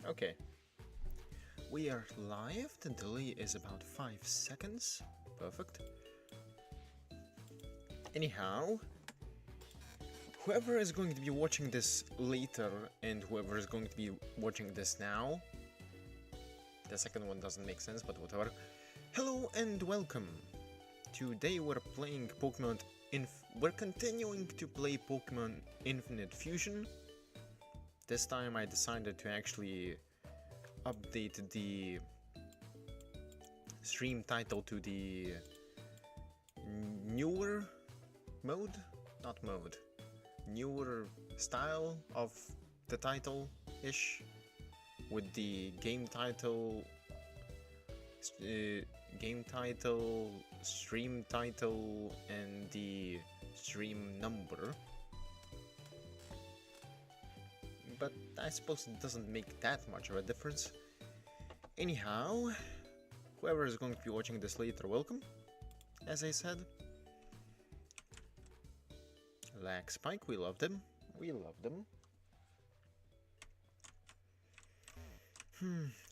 Okay. We are live. The delay is about 5 seconds. Perfect. Anyhow, whoever is going to be watching this later and whoever is going to be watching this now, the second one doesn't make sense, but whatever. Hello and welcome. Today we're playing we're continuing to play Pokemon Infinite Fusion. This time I decided to actually update the stream title to the newer mode? Not mode. Newer style of the title-ish, with the game title, stream title, and the stream number. But I suppose it doesn't make that much of a difference. Anyhow, whoever is going to be watching this later, welcome, as I said. Lag Spike, we love them. We love them.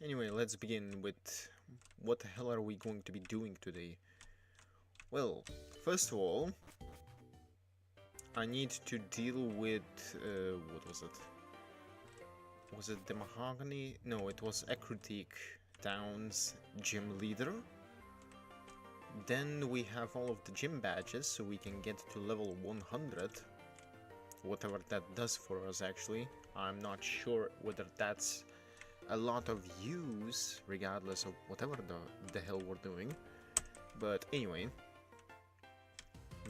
Anyway, let's begin with what the hell are we going to be doing today? Well, first of all, I need to deal with, what was it? Was it the Mahogany? No, it was Ecruteak Town's gym leader. Then we have all of the gym badges, so we can get to level 100. Whatever that does for us, actually. I'm not sure whether that's a lot of use, regardless of whatever the hell we're doing. But anyway,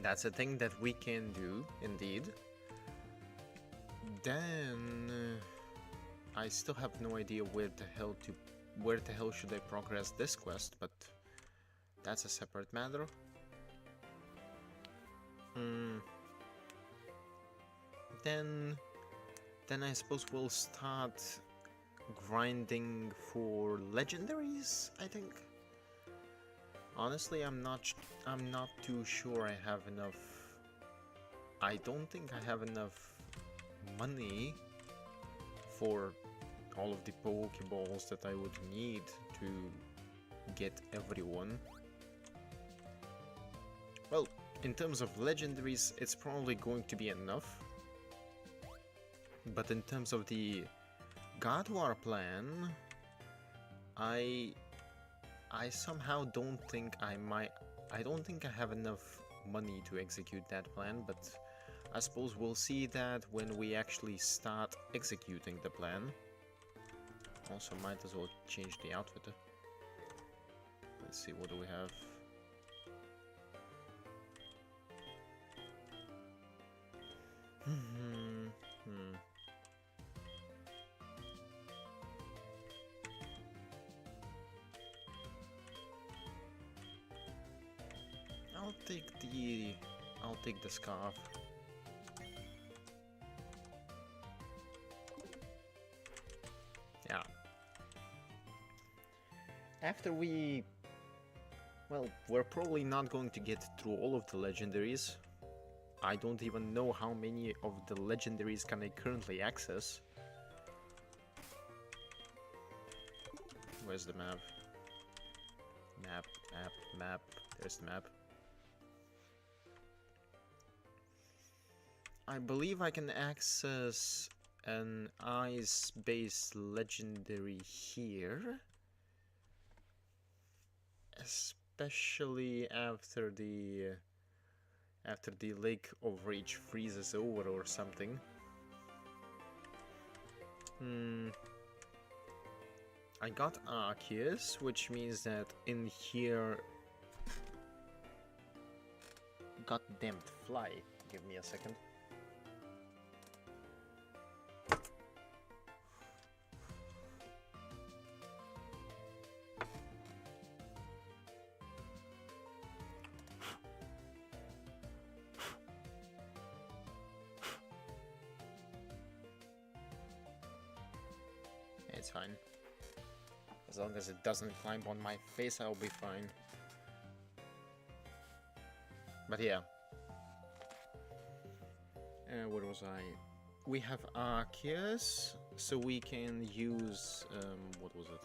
that's a thing that we can do, indeed. Then I still have no idea where the hell should I progress this quest, but that's a separate matter. Then I suppose we'll start grinding for legendaries, I think. Honestly, I'm not too sure I have enough. I don't think I have enough money for all of the Pokeballs that I would need to get everyone. Well, in terms of legendaries, it's probably going to be enough. But in terms of the gardevoir plan, I somehow don't think I don't think I have enough money to execute that plan, but I suppose we'll see that when we actually start executing the plan. Also, might as well change the outfit. Let's see, what do we have? I'll take the scarf. Yeah. After well, we're probably not going to get through all of the legendaries. I don't even know how many of the legendaries can I currently access. Where's the map? Map. There's the map. I believe I can access an ice-based legendary here, especially after the Lake of Rage freezes over or something. I got Arceus, which means that in here... Goddamned fly. Give me a second. It's fine. As long as it doesn't climb on my face, I'll be fine. But yeah. Where was I? We have Arceus, So we can use, what was it?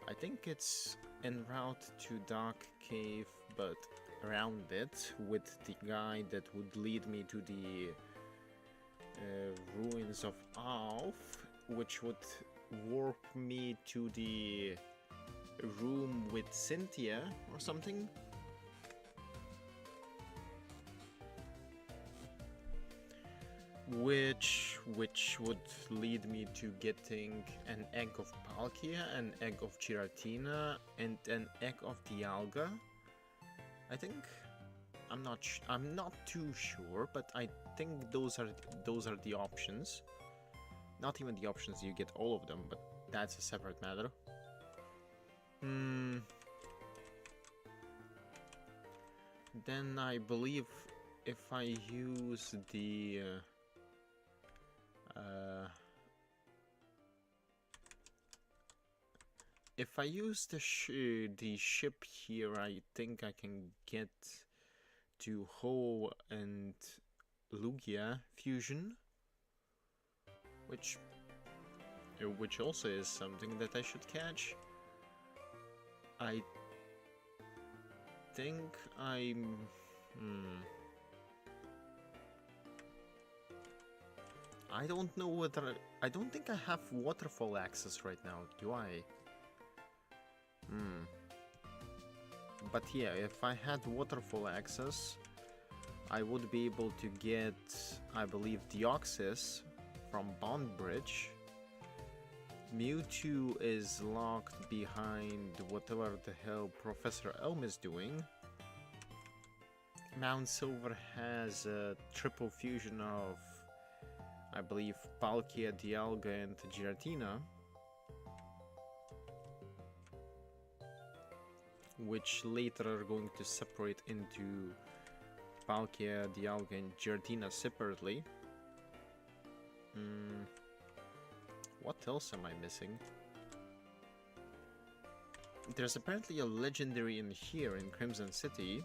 I think it's en route to Dark Cave, but around it, with the guy that would lead me to the ruins of Alf, which would warp me to the room with Cynthia or something. Which would lead me to getting an egg of Palkia, an egg of Giratina, and an egg of Dialga. I think I'm not too sure, but I think those are the options. Not even the options, you get all of them, but that's a separate matter. Then I believe if I use the if I use the ship here, I think I can get to Ho and Lugia fusion, which also is something that I should catch. I think I'm... I don't know whether... I don't think I have waterfall access right now, do I? But yeah, if I had waterfall access, I would be able to get, I believe, Deoxys from Bond Bridge. Mewtwo is locked behind whatever the hell Professor Elm is doing. Mount Silver has a triple fusion of, I believe, Palkia, Dialga, and Giratina, which later are going to separate into Palkia, Dialga, and Giratina separately. What else am I missing? There's apparently a legendary in here in Crimson City.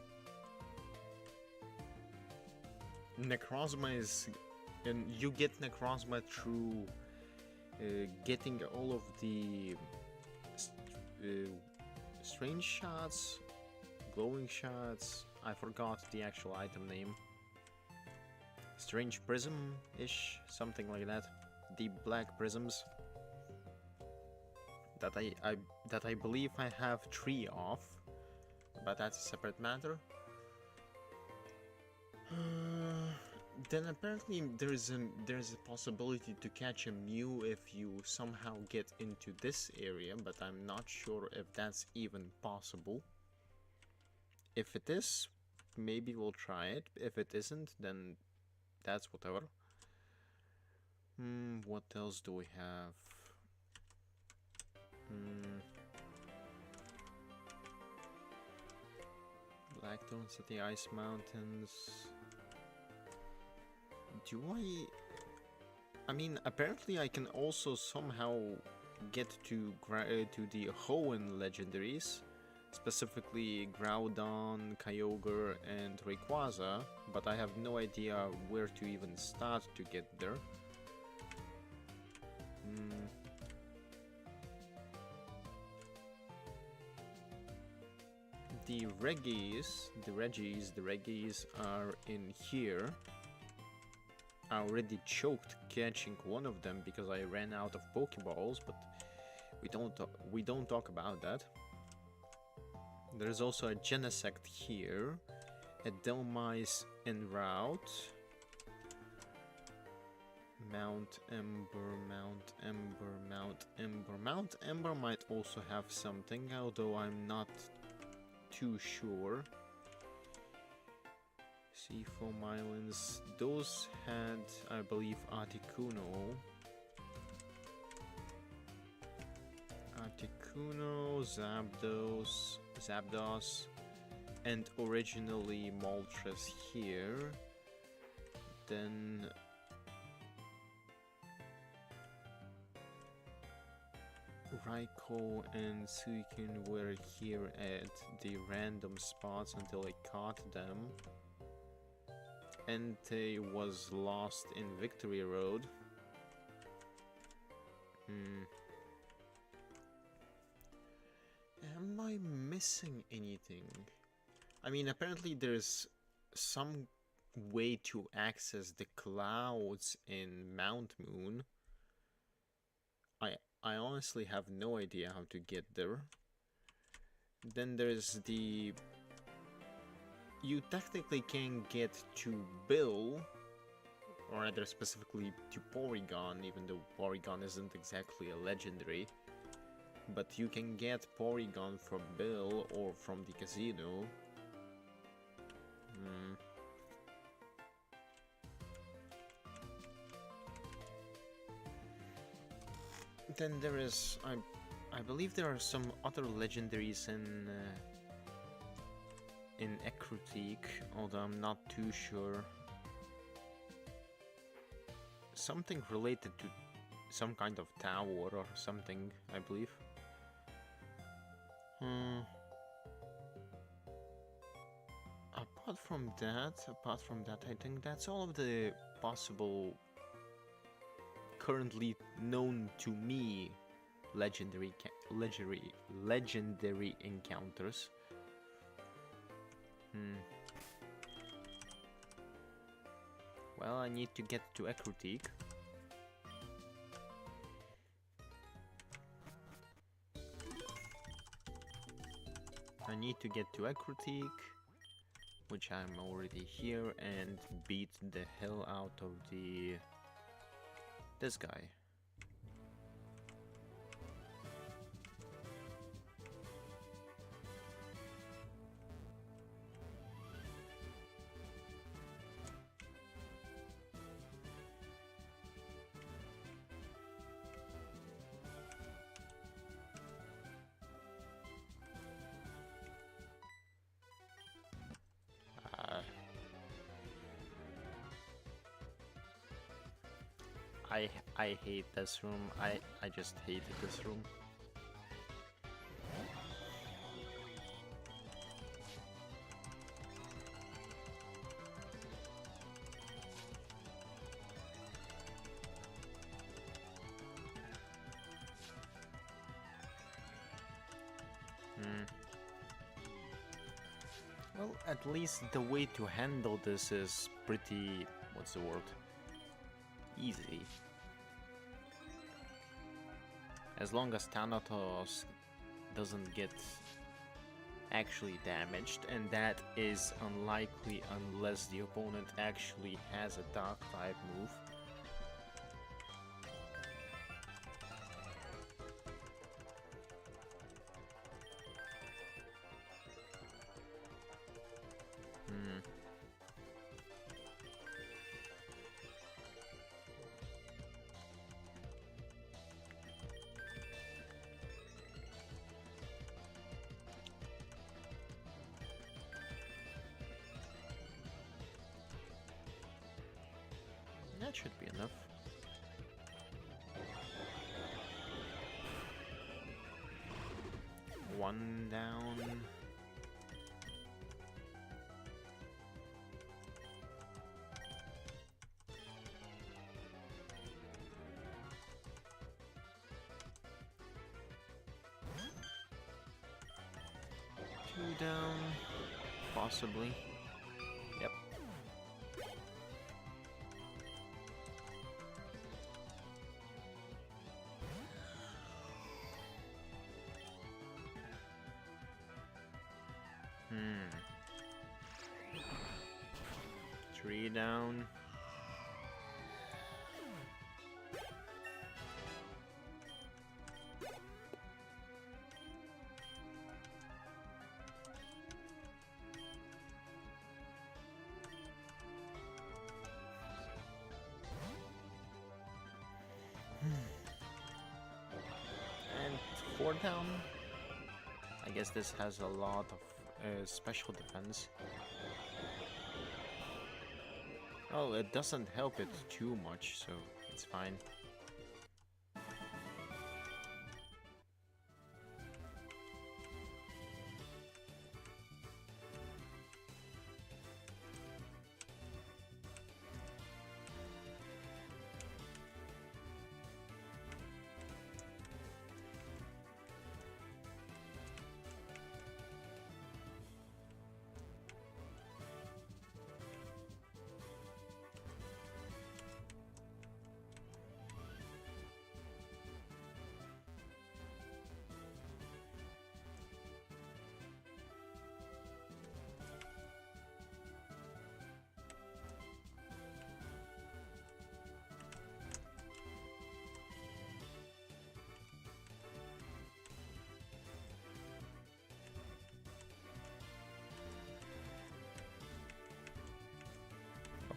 Necrozma is... and you get Necrozma through getting all of the strange shots, glowing shots. I forgot the actual item name. Strange prism-ish, something like that. Deep black prisms that I believe I have 3 of, but that's a separate matter. Then apparently there's a possibility to catch a Mew if you somehow get into this area, but I'm not sure if that's even possible. If it is, maybe we'll try it. If it isn't, then that's whatever. What else do we have? Blackthorn City, Ice Mountains. Do I mean, apparently I can also somehow get to the Hoenn legendaries, specifically Groudon, Kyogre, and Rayquaza, but I have no idea where to even start to get there. The Reggies are in here. I already choked catching one of them because I ran out of Pokeballs, but we don't talk about that. There's also a Genesect here, a Delmise en route. Mount Ember, Mount Ember, Mount Ember. Mount Ember might also have something, although I'm not too sure. Seafoam Islands, those had, I believe, Articuno, Zapdos, and originally Moltres here. Then Raikou and Suicune were here at the random spots until I caught them. Entei was lost in Victory Road. Hmm. Am I missing anything? I mean, apparently there's some way to access the clouds in Mount Moon. I honestly have no idea how to get there. Then there's the... You technically can get to Bill, or rather specifically to Porygon, even though Porygon isn't exactly a legendary. But you can get Porygon from Bill or from the casino. Hmm. Then there is... I believe there are some other legendaries in Ecruteak, although I'm not too sure. Something related to some kind of tower or something, I believe. Apart from that, I think that's all of the possible currently known to me legendary encounters. Well, I need to get to Ecruteak. I need to get to Ecruteak, which I'm already here, and beat the hell out of this guy. I hate this room. I just hated this room. Well, at least the way to handle this is pretty... what's the word? Easy. As long as Thanatos doesn't get actually damaged, and that is unlikely unless the opponent actually has a dark type move. That should be enough. One down. Two down. Possibly. Yep. Three down. And four down. I guess this has a lot of special defense. Well, it doesn't help it too much, so it's fine.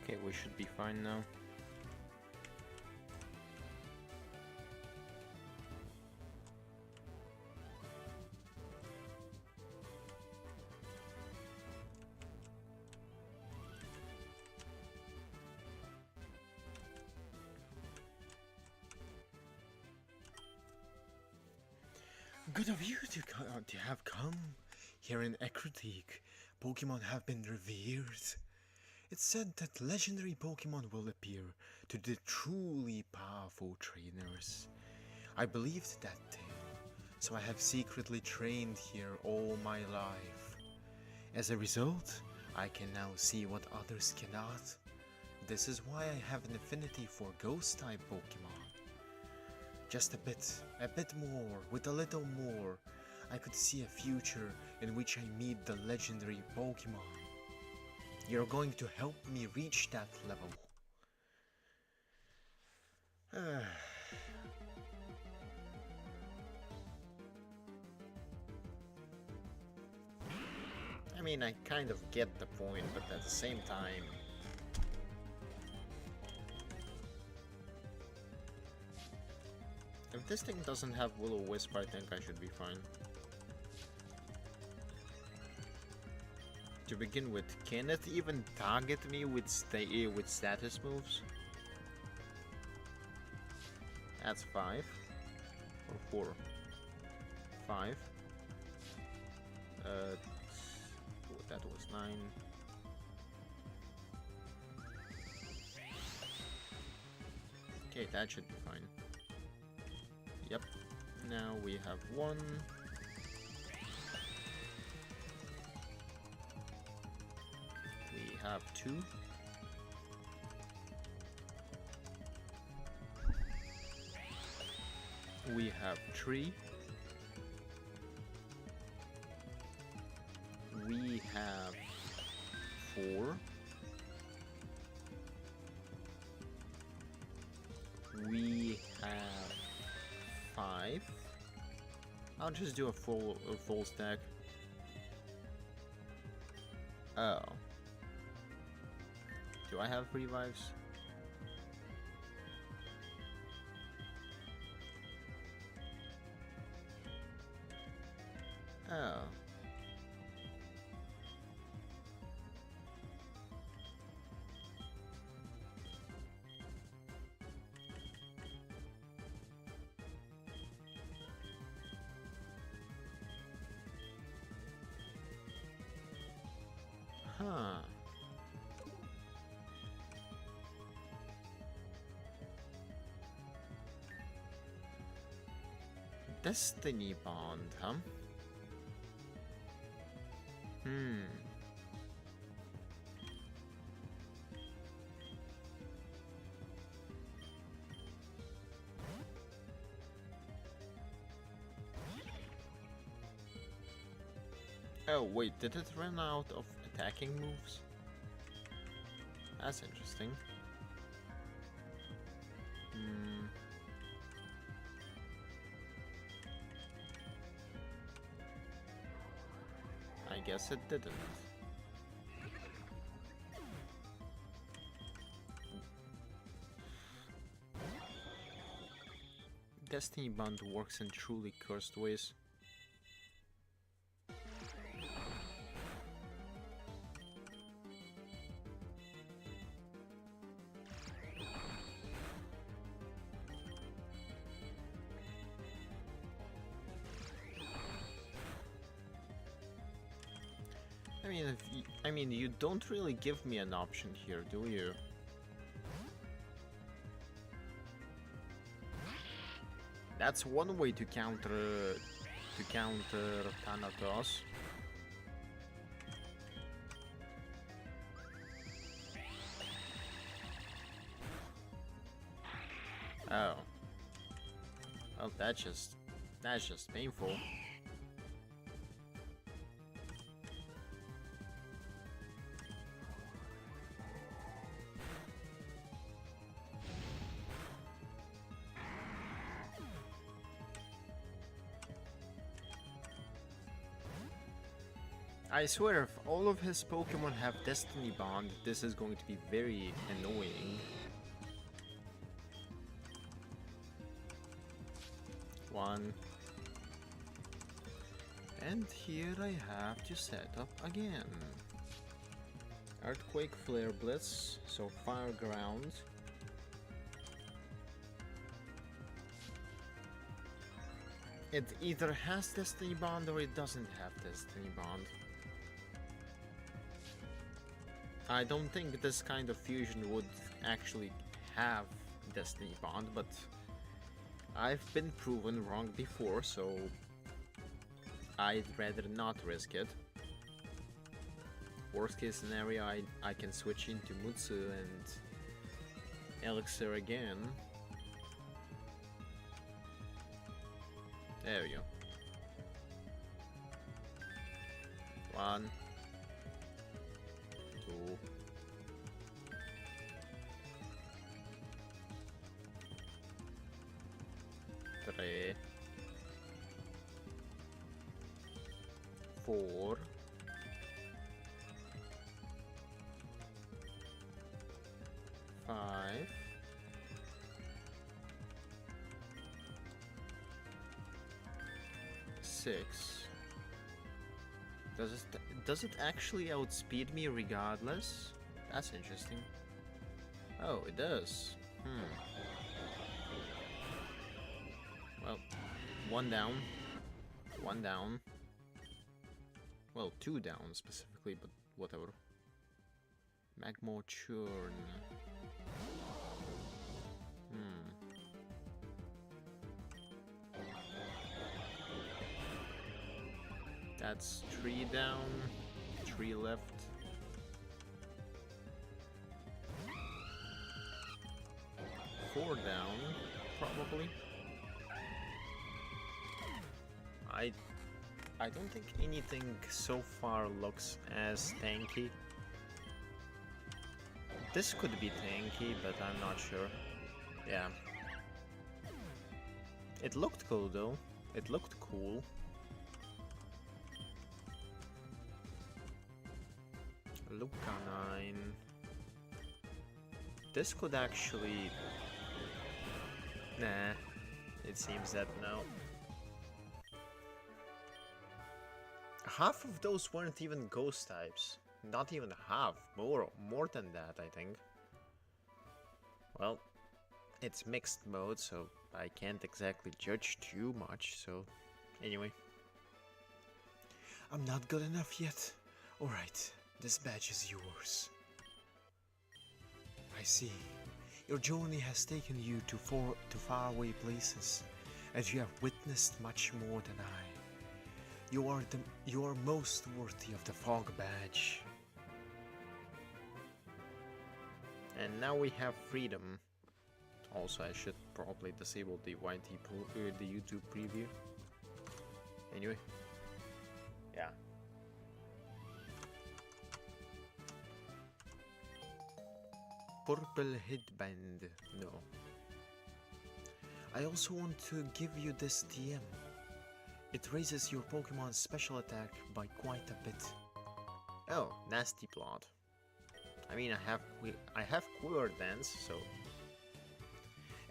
Okay, we should be fine now. Good of you to have come. Here in Ekrotik, Pokemon have been revered. It's said that legendary Pokemon will appear to the truly powerful trainers. I believed that tale, so I have secretly trained here all my life. As a result, I can now see what others cannot. This is why I have an affinity for Ghost-type Pokemon. Just a bit more, with a little more, I could see a future in which I meet the legendary Pokemon. You're going to help me reach that level. I mean, I kind of get the point, but at the same time... If this thing doesn't have Will-O-Wisp, I think I should be fine. To begin with, can it even target me with status moves? That's 5. Or 4. 5. That was 9. Okay, that should be fine. Yep. Now we have 1. We have 2. We have 3. We have 4. We have 5. I'll just do a full stack. Oh. Do I have revives? Oh. Huh. Destiny Bond, huh? Oh wait, did it run out of attacking moves? That's interesting. I guess it didn't. Destiny Bond works in truly cursed ways. I mean, you don't really give me an option here, do you? That's one way to counter Thanatos. Oh. Well, that's just painful. I swear, if all of his Pokemon have Destiny Bond, this is going to be very annoying. One. And here I have to set up again. Earthquake, Flare Blitz, so Fire Ground. It either has Destiny Bond or it doesn't have Destiny Bond. I don't think this kind of fusion would actually have Destiny Bond, but I've been proven wrong before, so I'd rather not risk it. Worst case scenario, I can switch into Mutsu and Elixir again. There we go. One. Two. Three. 4. 5. 6. Does it actually outspeed me regardless? That's interesting. Oh, it does. Well, one down. One down. Well, 2 down specifically, but whatever. Magma Churn. That's 3 down, 3 left. Four down, probably. I don't think anything so far looks as tanky. This could be tanky, but I'm not sure. Yeah. It looked cool though. It looked cool. Lucanine. This could actually... Nah. It seems that no. Half of those weren't even ghost types. Not even half. More than that, I think. Well, it's mixed mode, so I can't exactly judge too much, so... Anyway. I'm not good enough yet. Alright, this badge is yours. I see. Your journey has taken you to faraway places, and you have witnessed much more than I. You are most worthy of the Fog Badge. And now we have freedom. Also, I should probably disable the the YouTube preview. Anyway, yeah. Purple headband. No. I also want to give you this TM. It raises your Pokemon's special attack by quite a bit. Oh, nasty plot. I mean, I have Quiver Dance, so...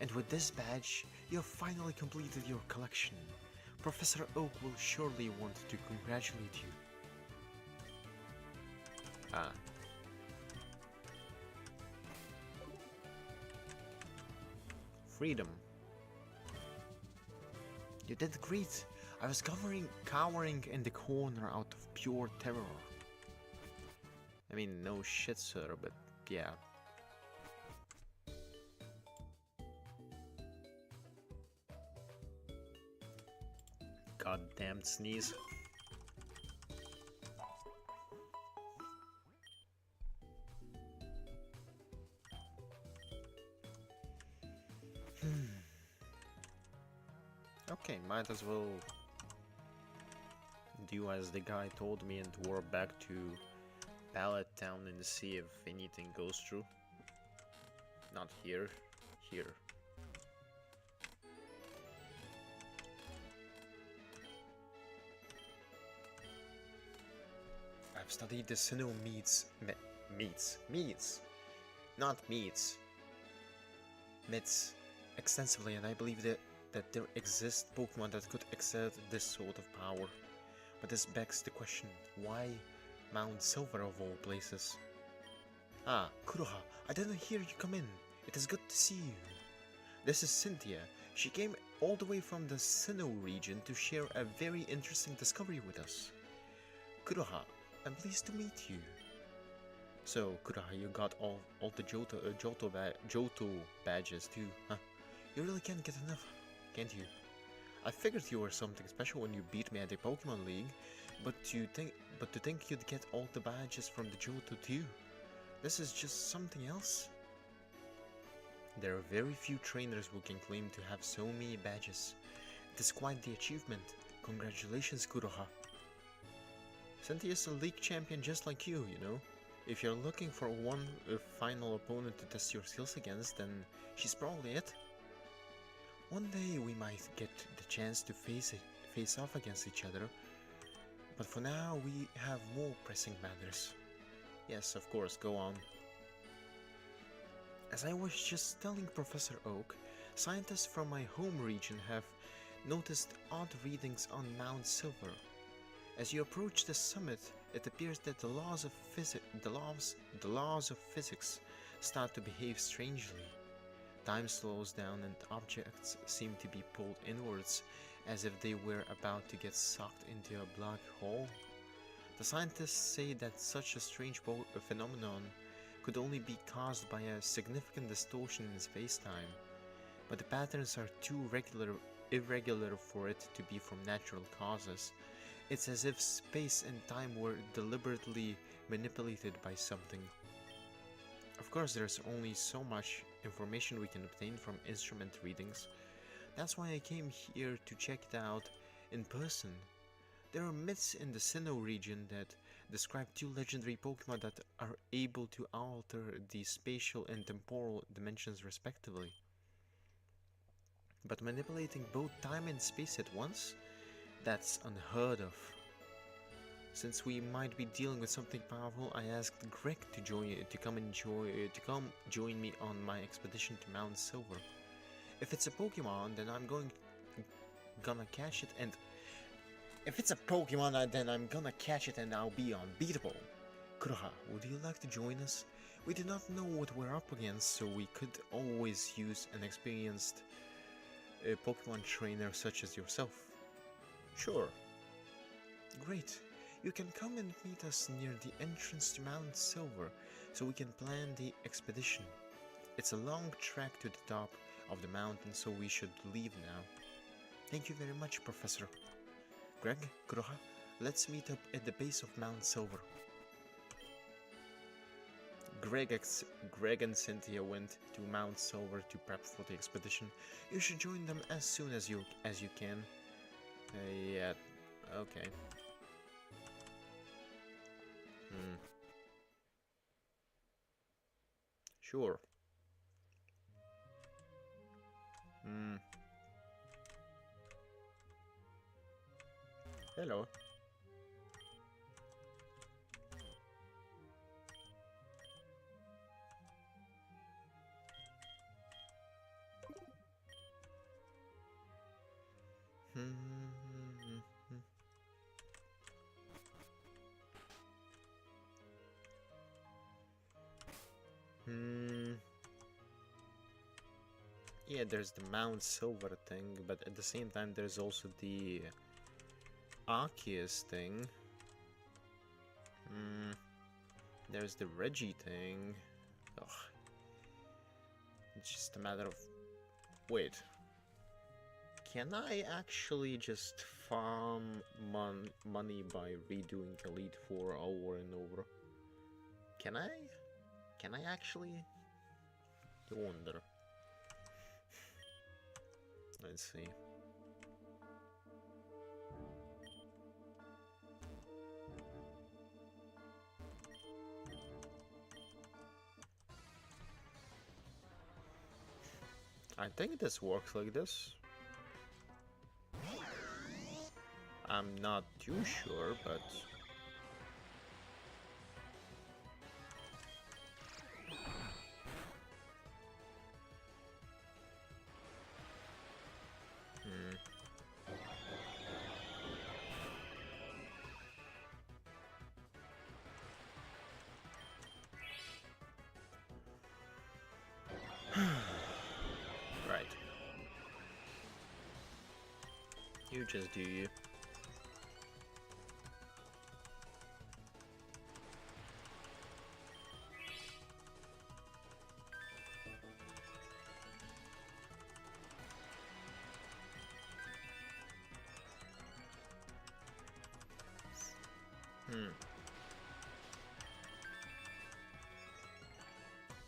And with this badge, you have finally completed your collection. Professor Oak will surely want to congratulate you. Ah. Freedom. You did great. I was cowering in the corner out of pure terror. I mean, no shit, sir, but yeah. Goddamn sneeze. Okay, might as well do as the guy told me and warp back to Pallet Town and see if anything goes through. Not here, here. I've studied the Sinnoh not meats, myths extensively, and I believe that there exist Pokemon that could exert this sort of power. But this begs the question, why Mount Silver of all places? Ah, Kuroha, I didn't hear you come in. It is good to see you. This is Cynthia. She came all the way from the Sinnoh region to share a very interesting discovery with us. Kuroha, I'm pleased to meet you. So, Kuroha, you got all the Johto badges too, huh? You really can't get enough, can't you? I figured you were something special when you beat me at the Pokemon League, but to think you'd get all the badges from the Johto too. This is just something else. There are very few trainers who can claim to have so many badges. It is quite the achievement. Congratulations, Kuroha. Cynthia's a league champion just like you know. If you're looking for one final opponent to test your skills against, then she's probably it. One day we might get the chance to face off against each other, but for now we have more pressing matters. Yes, of course, go on. As I was just telling Professor Oak, scientists from my home region have noticed odd readings on Mount Silver. As you approach the summit, it appears that the laws of physics start to behave strangely. Time slows down and objects seem to be pulled inwards as if they were about to get sucked into a black hole. The scientists say that such a strange phenomenon could only be caused by a significant distortion in space-time, but the patterns are too irregular for it to be from natural causes. It's as if space and time were deliberately manipulated by something. Of course, there's only so much information we can obtain from instrument readings. That's why I came here to check it out in person. There are myths in the Sinnoh region that describe two legendary Pokemon that are able to alter the spatial and temporal dimensions respectively. But manipulating both time and space at once? That's unheard of. Since we might be dealing with something powerful, I asked Greg to come join me on my expedition to Mount Silver. If it's a Pokemon, then I'm gonna catch it, and if it's a Pokemon, then I'm gonna catch it and I'll be unbeatable. Kuroha, would you like to join us? We do not know what we're up against, so we could always use an experienced Pokemon trainer such as yourself. Sure. Great. You can come and meet us near the entrance to Mount Silver, so we can plan the expedition. It's a long trek to the top of the mountain, so we should leave now. Thank you very much, Professor. Greg, Kuroha, let's meet up at the base of Mount Silver. Greg and Cynthia went to Mount Silver to prep for the expedition. You should join them as soon as you can. Yeah, okay. Sure. Hello. Yeah, there's the Mount Silver thing, but at the same time there's also the Arceus thing. There's the Reggie thing. Ugh. It's just a matter of... Wait. Can I actually just farm money by redoing Elite Four over and over? Can I? Can I actually? I wonder. Let's see. I think this works like this. I'm not too sure, but You just do you.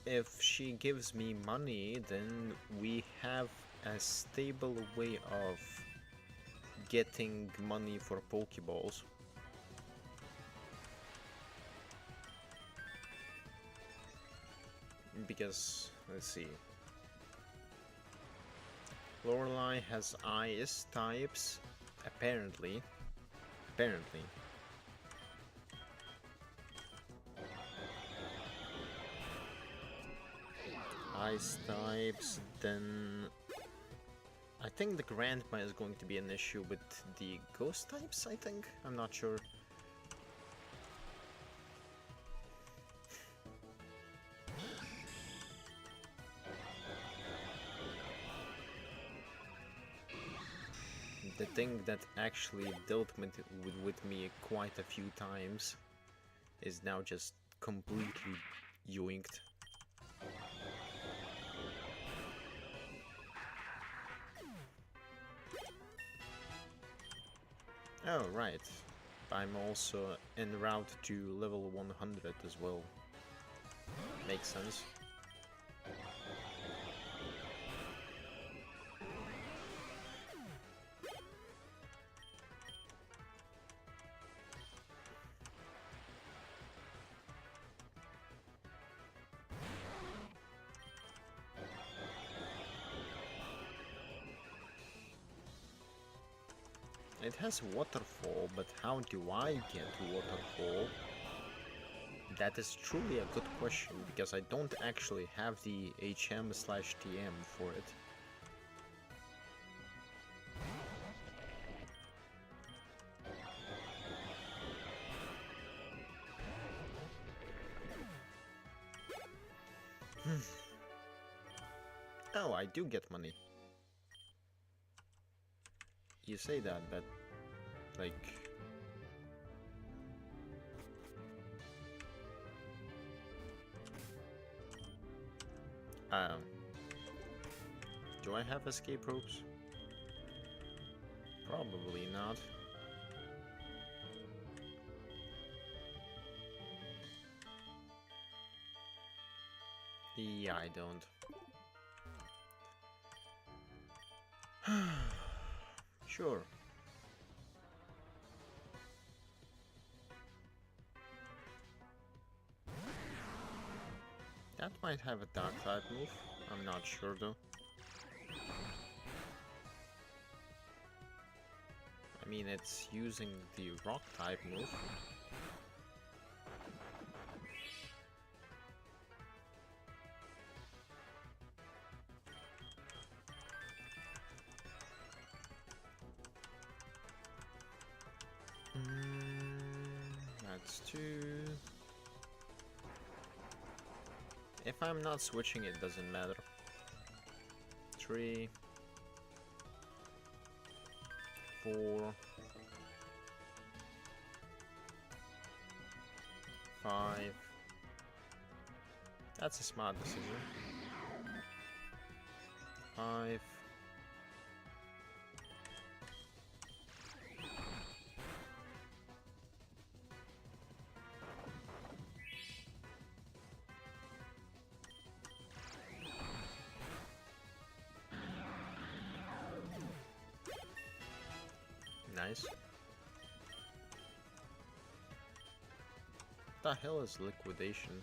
If she gives me money, then we have a stable way of getting money for Pokeballs. Because, let's see. Lorelei has ice types, apparently. Apparently. Ice types, then I think the Grandma is going to be an issue with the ghost types, I think? I'm not sure. The thing that actually dealt with me quite a few times is now just completely yoinked. Oh, right. I'm also en route to level 100 as well. Makes sense. It has waterfall, but how do I get waterfall? That is truly a good question, because I don't actually have the HM/TM for it. Oh, I do get money. You say that, but like... do I have escape ropes? Probably not. Yeah, I don't. Sure. That might have a dark type move. I'm not sure though. I mean, it's using the rock type move. That's 2. If I'm not switching, it doesn't matter. 3, 4, 5. That's a smart decision. 5. Nice. What the hell is liquidation?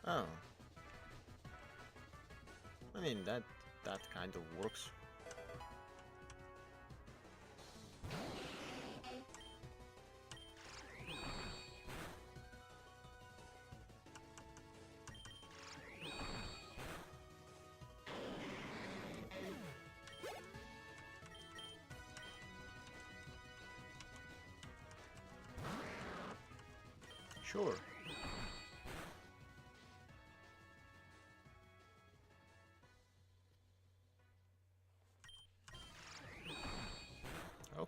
Oh. I mean, that kind of works. Sure.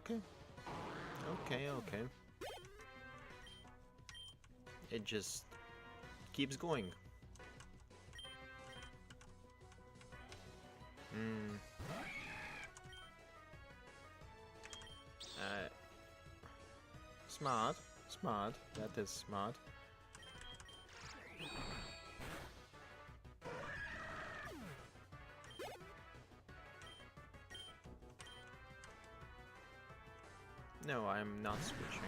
Okay. Okay. It just keeps going. Hmm. Smart. Smart. That is smart. No, I'm not switching.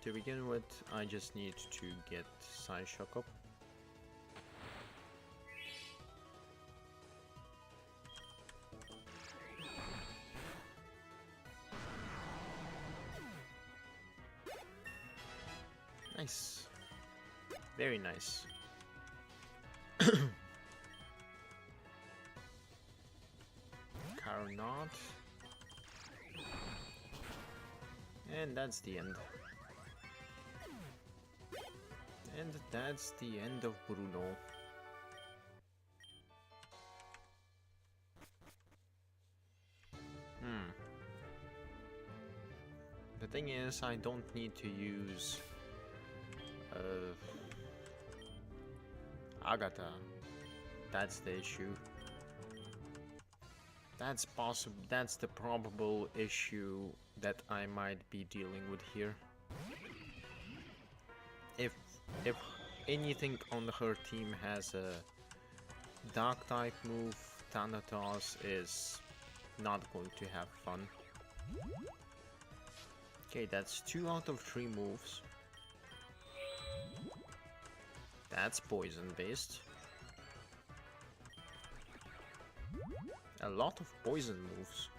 To begin with, I just need to get Side Shock up. Nice. Very nice. Carnot. And that's the end. And that's the end of Bruno. The thing is, I don't need to use Agatha. That's the issue. That's possible. That's the probable issue that I might be dealing with here. If anything on her team has a Dark type move, Thanatos is not going to have fun. Okay, that's 2 out of 3 moves. That's poison based. A lot of poison moves.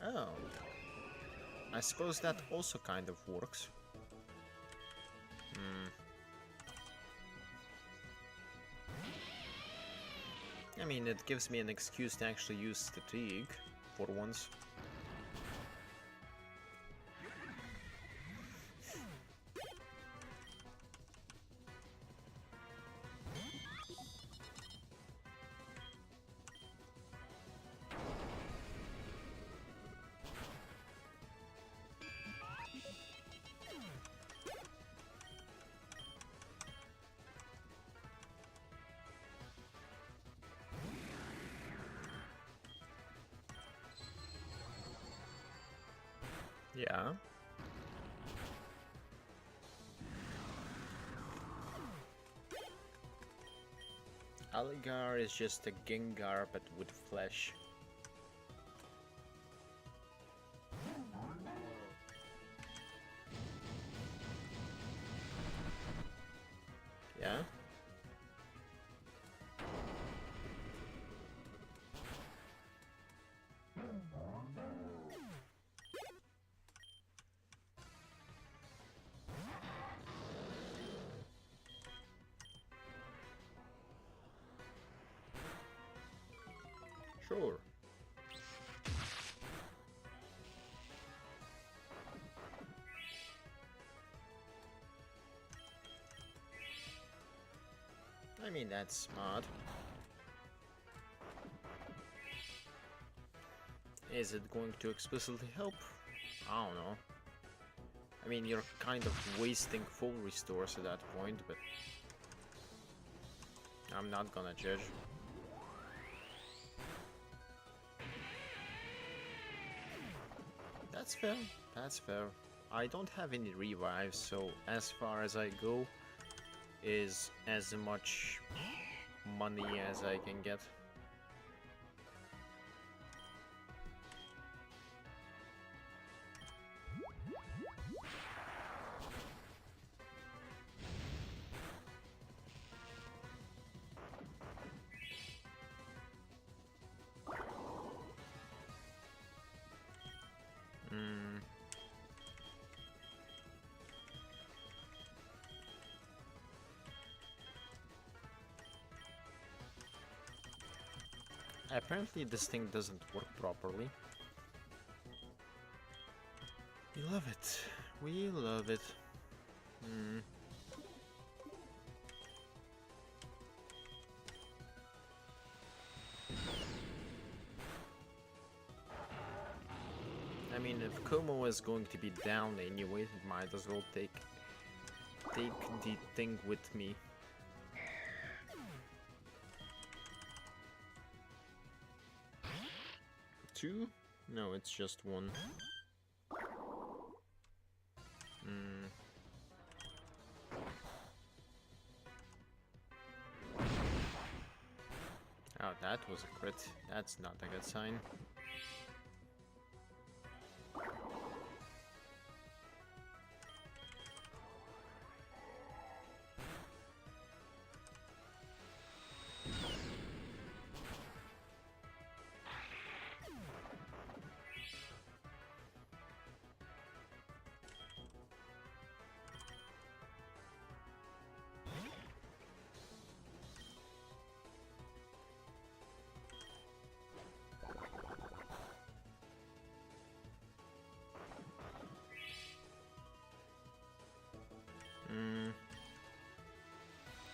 Oh. I suppose that also kind of works. I mean, it gives me an excuse to actually use Fatigue for once. Yeah. Alligar is just a Gengar but with flesh. Yeah? Sure. I mean, that's smart. Is it going to explicitly help? I don't know. I mean, you're kind of wasting full restores at that point, but I'm not gonna judge. That's fair. That's fair. I don't have any revives, so as far as I go is as much money as I can get. Apparently this thing doesn't work properly. You love it. We love it. Hmm. I mean, if Como is going to be down anyway, might as well take the thing with me. Two? No, it's just one. Hmm. Oh, that was a crit. That's not a good sign.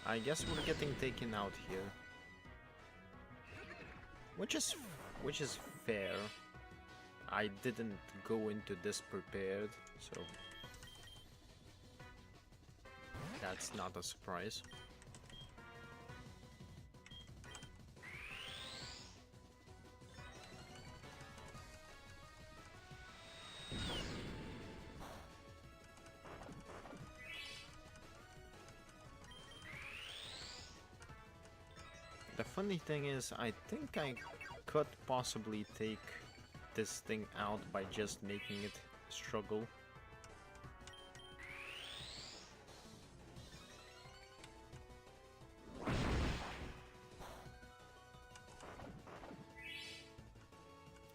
I guess we're getting taken out here. Which is fair. I didn't go into this prepared, so that's not a surprise. The funny thing is, I think I could possibly take this thing out by just making it struggle.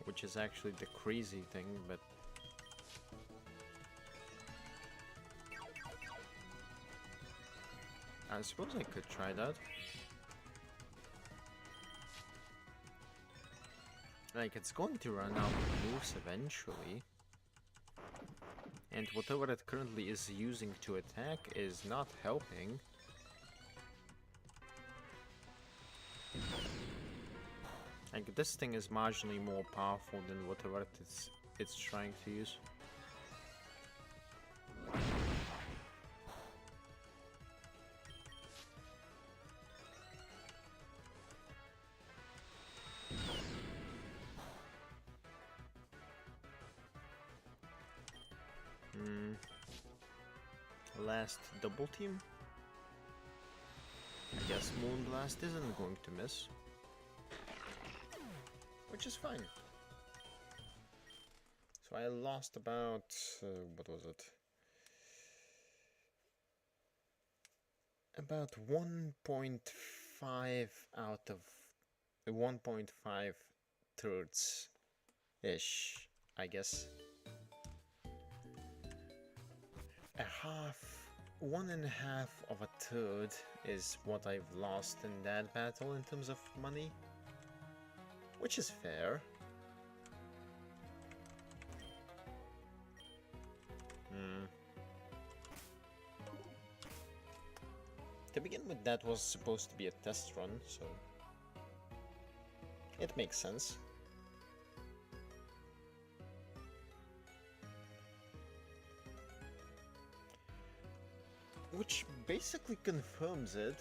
Which is actually the crazy thing, but... I suppose I could try that. Like, it's going to run out of moves eventually. And whatever it currently is using to attack is not helping. Like, this thing is marginally more powerful than whatever it's trying to use. Last double team? I guess Moonblast isn't going to miss. Which is fine. So I lost about... what was it? About 1.5 out of 1.5 thirds-ish, I guess. One and a half of a third is what I've lost in that battle in terms of money, which is fair. To begin with, that was supposed to be a test run, so it makes sense. Which basically confirms it.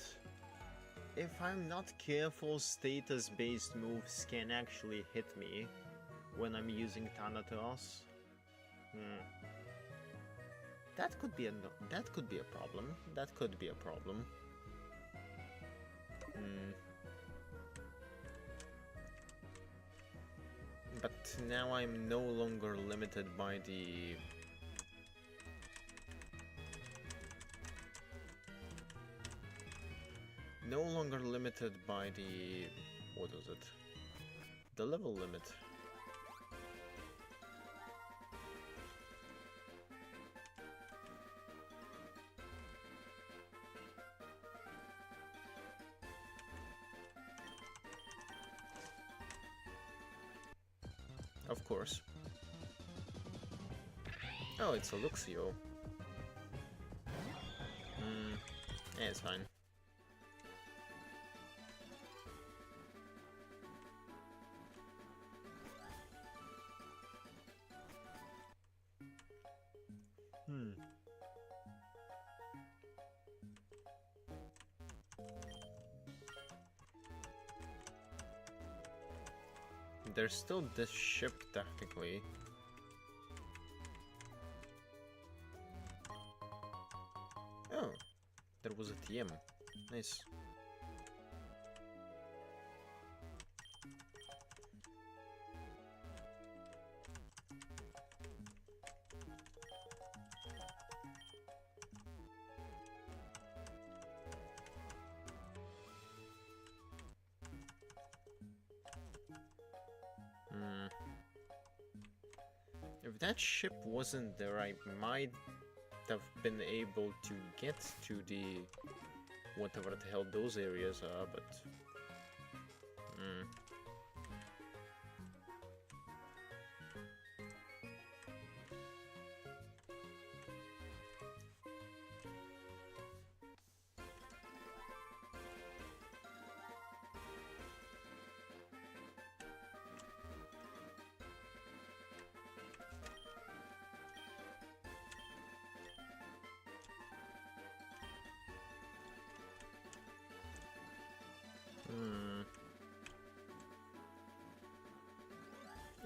If I'm not careful, status-based moves can actually hit me when I'm using Thanatos. That could be a problem. That could be a problem. But now I'm no longer limited by the... No longer limited by the... what was it? The level limit. Of course. Oh, it's a Luxio. Yeah, it's fine. There's still this ship, technically. Oh, there was a TM. Nice. If that ship wasn't there, I might have been able to get to the whatever the hell those areas are, but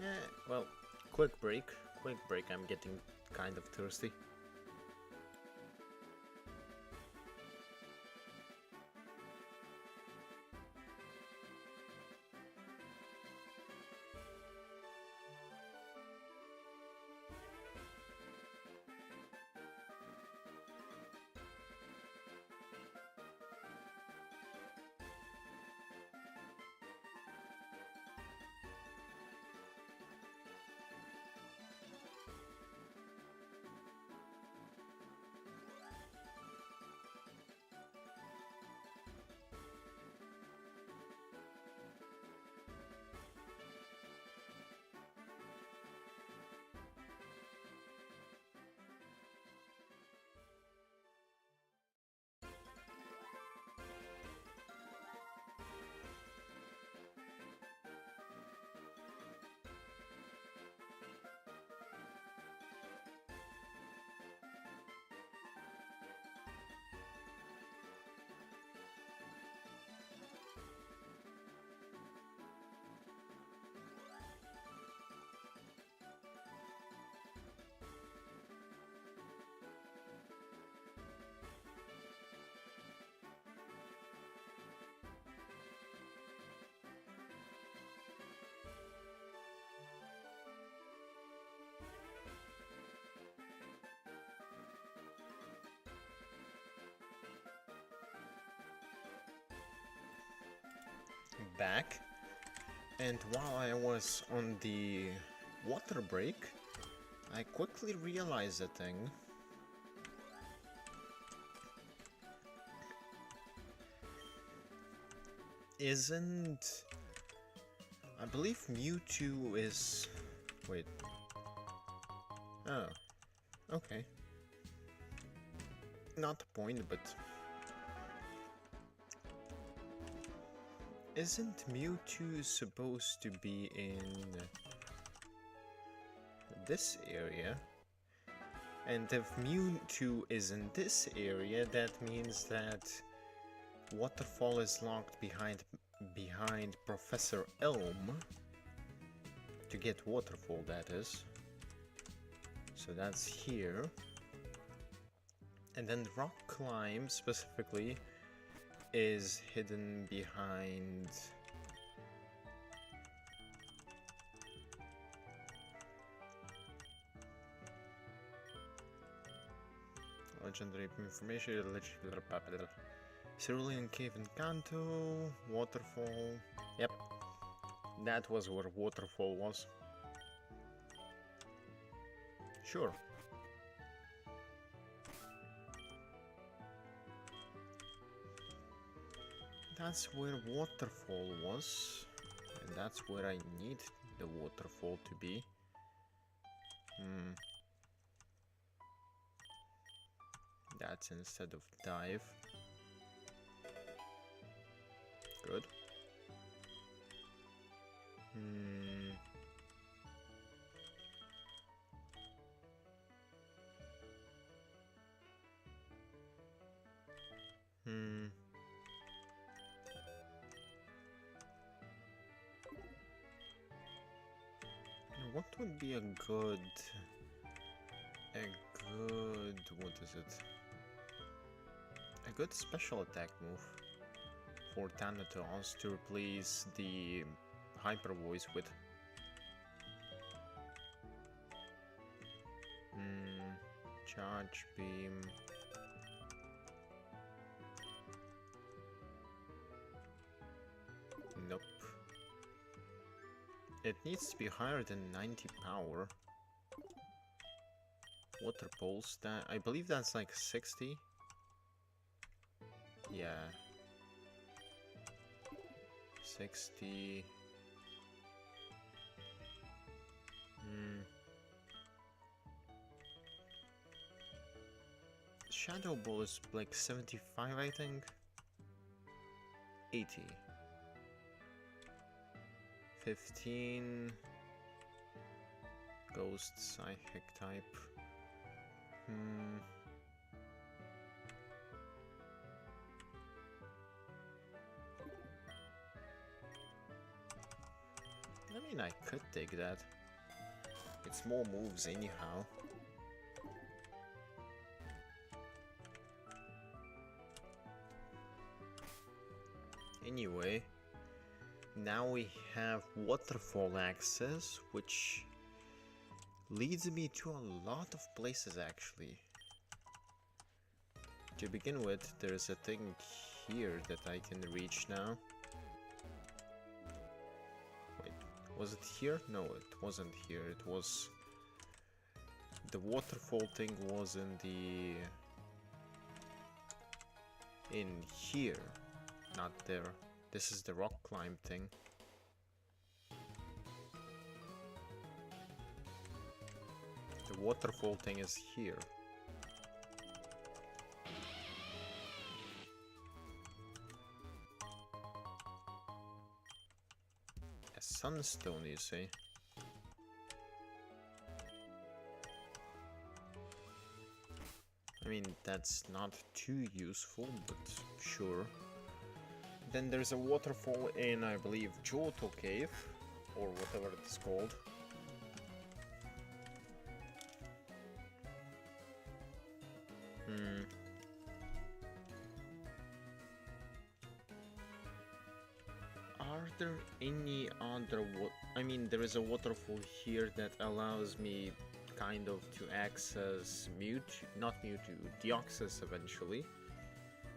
yeah, well, quick break, I'm getting kind of thirsty. Back, and while I was on the water break, I quickly realized a thing. I believe Mewtwo is... Wait. Oh. Okay. Not the point, but... Isn't Mewtwo supposed to be in this area? And if Mewtwo is in this area, that means that Waterfall is locked behind Professor Elm. To get Waterfall, that is. So that's here. And then Rock Climb, specifically, is hidden behind... Legendary information, Cerulean Cave in Kanto, Waterfall... Yep, that was where Waterfall was. Sure. That's where Waterfall was, and that's where I need the Waterfall to be. That's instead of dive. Good. What would be a good, what is it? A good special attack move for Thanatos to replace the Hyper Voice with. Charge Beam. Nope. It needs to be higher than 90 power. Water Pulse, that I believe that's like 60. Yeah. 60. Shadow Ball is like 75, I think. 80. 15. Ghost Psychic type. I mean, I could take that. It's more moves anyhow. Anyway, now we have waterfall access, which leads me to a lot of places actually. To begin with, there's a thing here that I can reach now. Wait, was it here? No, it wasn't here. It was... the waterfall thing was in the... in here. Not there. This is the rock climb thing. The waterfall thing is here. A sunstone, you say? I mean, that's not too useful, but sure. Then there's a waterfall in, I believe, Johto Cave, or whatever it's called. Are there any other I mean, there is a waterfall here that allows me kind of to access not Mewtwo, Deoxys eventually,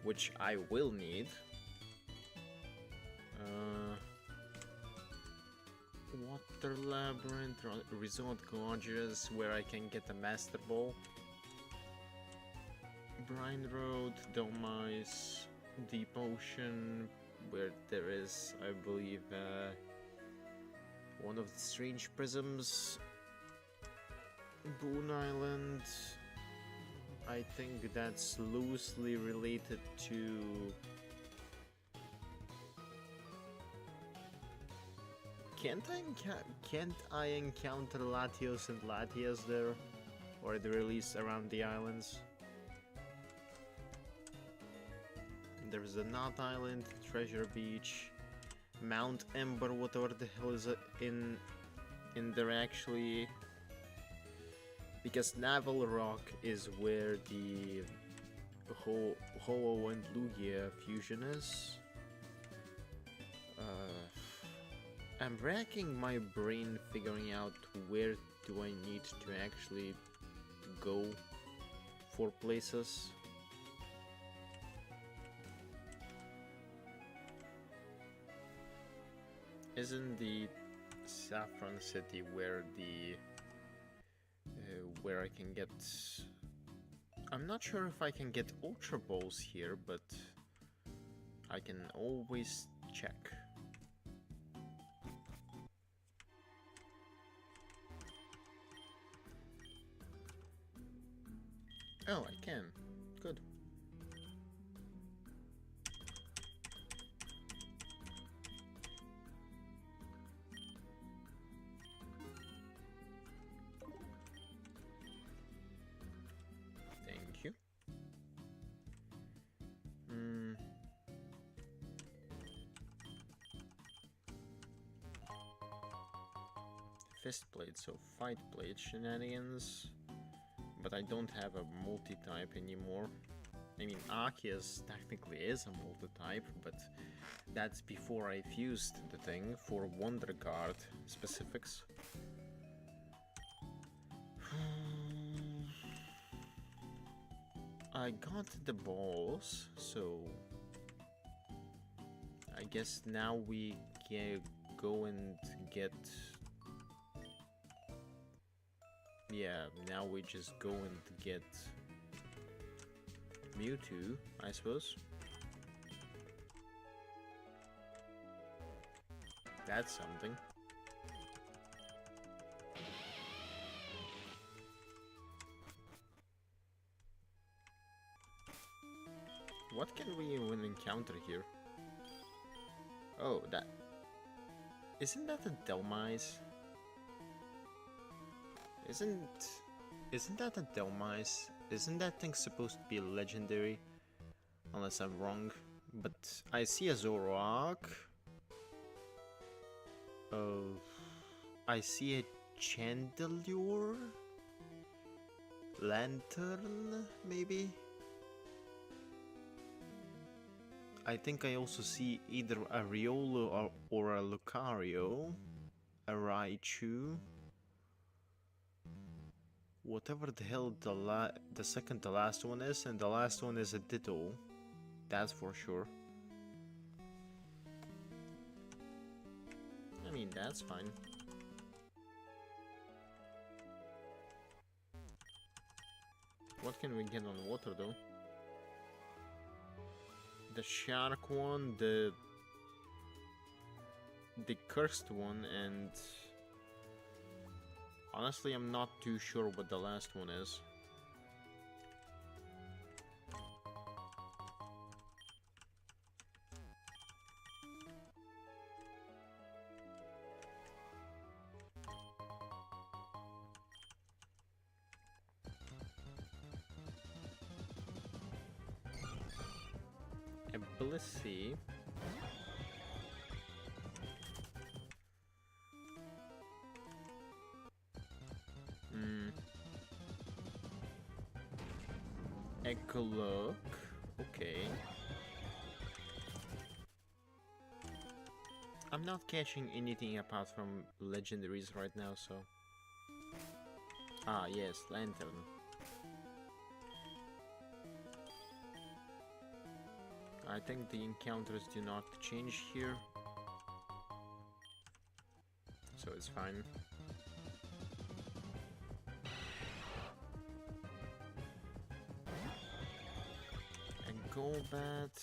which I will need. Water Labyrinth, Resort Gorges, where I can get a Master Ball. Brine Road, Domice, Deep Ocean, where there is, I believe, one of the strange prisms. Boon Island, I think that's loosely related to... Can't I encounter Latios and Latias there? Or at the release around the islands? There's the Knot Island, Treasure Beach, Mount Ember, whatever the hell is in there actually. Because Naval Rock is where the Ho-Oh and Lugia fusion is. I'm racking my brain figuring out where do I need to actually go for places. Isn't the Saffron City where where I can get... I'm not sure if I can get Ultra Balls here, but I can always check. Oh, I can. Good. fist blade, so fight blade shenanigans. But I don't have a multi-type anymore. I mean, Arceus technically is a multi-type, but that's before I fused the thing for Wonder Guard specifics. I got the balls, so I guess now we can go and get... Yeah, now we just go and get Mewtwo, I suppose. That's something. What can we even encounter here? Oh, that... Isn't that a Delmise? Isn't that a Delmise? Isn't that thing supposed to be legendary? Unless I'm wrong. But I see a Zoroark. I see a Chandelure? Lantern, maybe? I think I also see either a Riolu or a Lucario. A Raichu. Whatever the hell the second to last one is, and the last one is a Ditto. That's for sure. I mean, that's fine. What can we get on water though? The shark one, the cursed one, and honestly I'm not too sure what the last one is. Blissey. Ecolook. Okay. I'm not catching anything apart from legendaries right now, so... Ah, yes, Lantern. I think the encounters do not change here, so it's fine. And Golbat.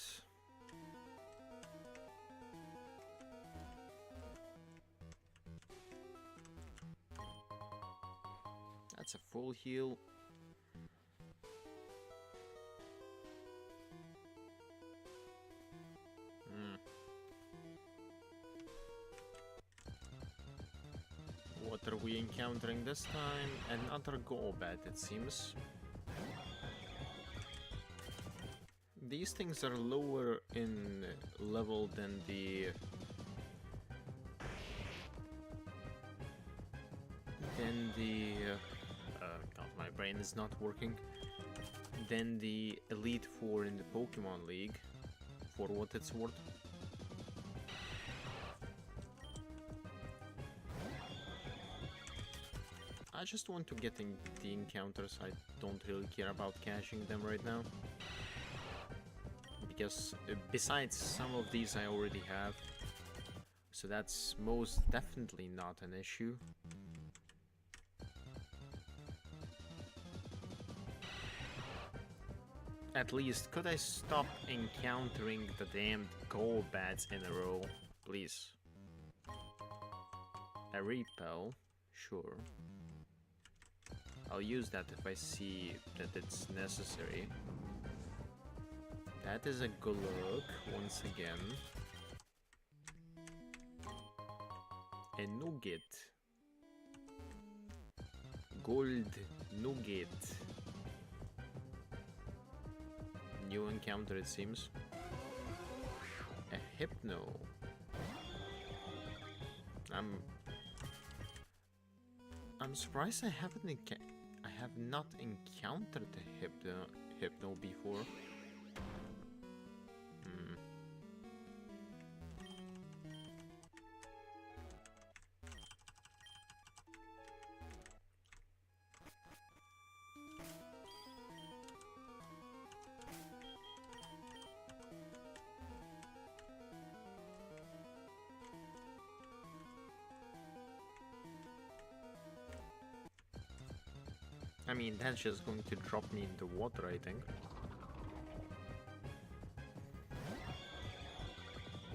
That's a full heal. What are we encountering this time? Another Golbat, it seems. These things are lower in level than the... God, my brain is not working. Than the Elite Four in the Pokemon League, for what it's worth. I just want to get in the encounters. I don't really care about caching them right now. Because besides some of these I already have. So that's most definitely not an issue. At least, could I stop encountering the damned Golbats in a row? Please. A Repel? Sure. I'll use that if I see that it's necessary. That is a Golurk, once again. A Nugget. Gold Nugget. New encounter, it seems. A Hypno. I'm surprised I have not encountered the Hypno before. I mean, that's just going to drop me in the water, I think.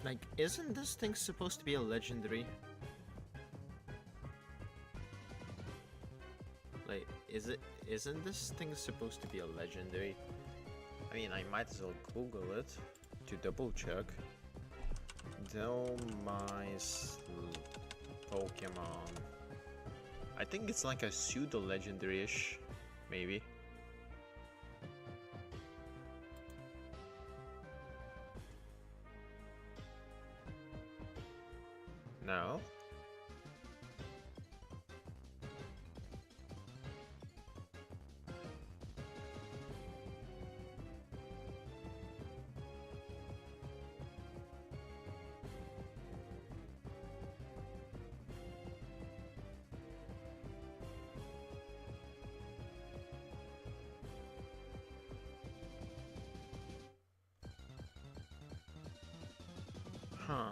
Like, isn't this thing supposed to be a legendary? Like, isn't this thing supposed to be a legendary? I mean, I might as well Google it to double check. Delmise Pokemon. I think it's like a pseudo-legendary-ish, maybe. No? Huh.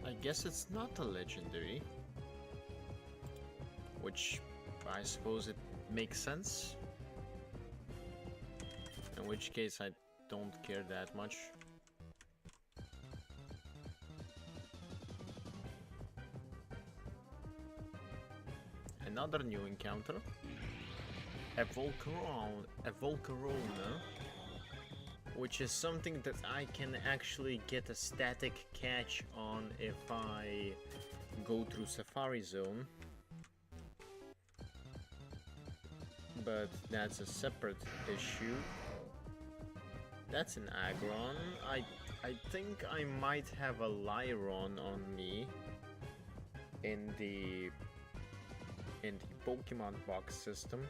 I guess it's not a legendary. Which, I suppose it makes sense. In which case I don't care that much. Another new encounter. A Volcarona. Which is something that I can actually get a static catch on if I go through Safari Zone. But that's a separate issue. That's an Aggron. I think I might have a Lyron on me in the Pokemon box system.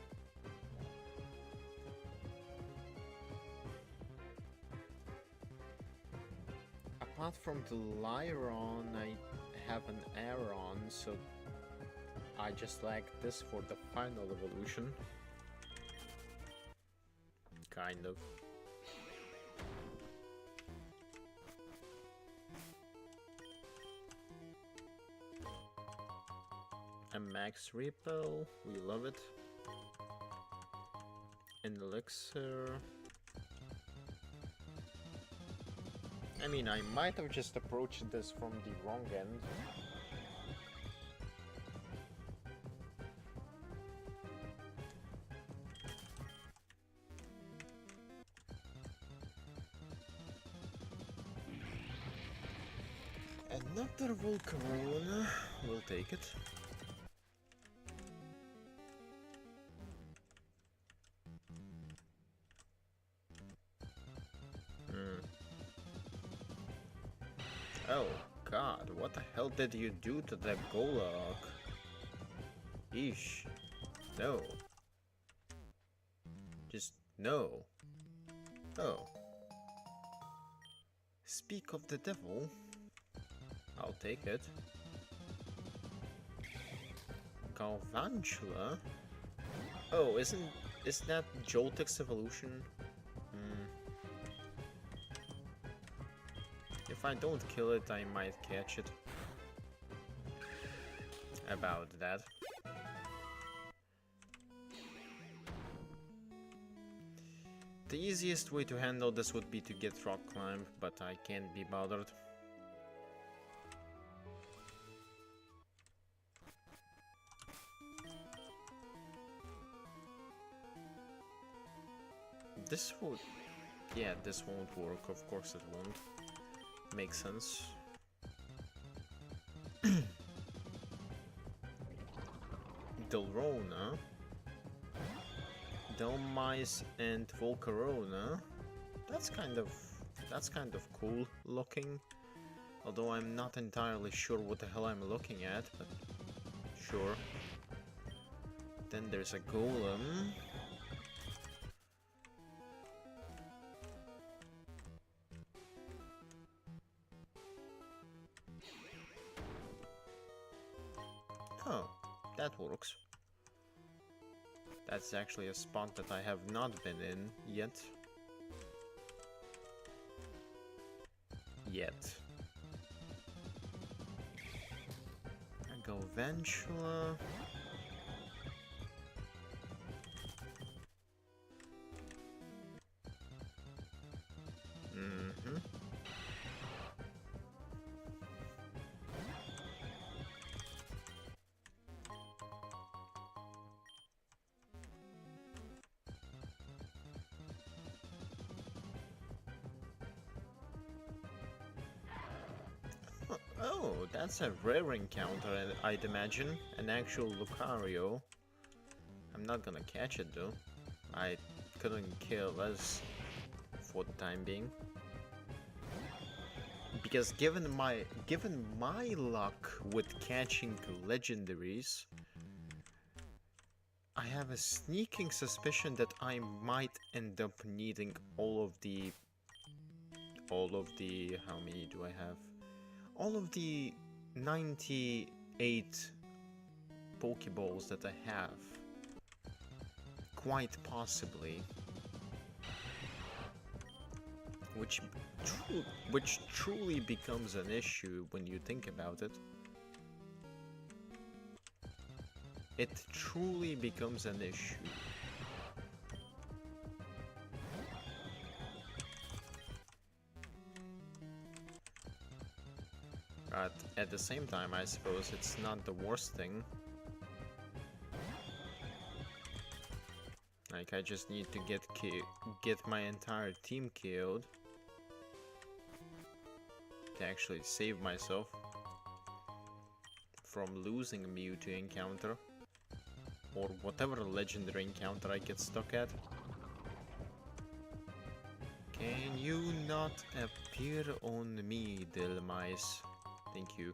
Apart from the Lyron, I have an Aron, so I just like this for the final evolution. Kind of. A Max Repel, we love it. An Elixir. I mean, I might have just approached this from the wrong end. Another Volcarona, we'll take it. Oh god, what the hell did you do to that Golok? Eesh. No. Just no. Oh. Speak of the devil. I'll take it. Galvantula? Oh, is that Joltex evolution? If I don't kill it, I might catch it. About that. The easiest way to handle this would be to get rock climb, but I can't be bothered. This would... yeah, this won't work, of course it won't. Makes sense. Delrona, Delmise and Volcarona. That's kind of cool looking. Although I'm not entirely sure what the hell I'm looking at, but sure. Then there's a golem. Oh, that works. That's actually a spot that I have not been in yet. I go Ventula. Oh, that's a rare encounter, I'd imagine. An actual Lucario. I'm not gonna catch it though. I couldn't care less for the time being. Because given my luck with catching legendaries, I have a sneaking suspicion that I might end up needing all of the how many do I have? All of the 98 Pokeballs that I have. Quite possibly. Which truly becomes an issue when you think about it. It truly becomes an issue. But at the same time, I suppose it's not the worst thing. Like, I just need to get my entire team killed to actually save myself from losing a Mewtwo encounter or whatever legendary encounter I get stuck at. Can you not appear on me, Delmise? Thank you.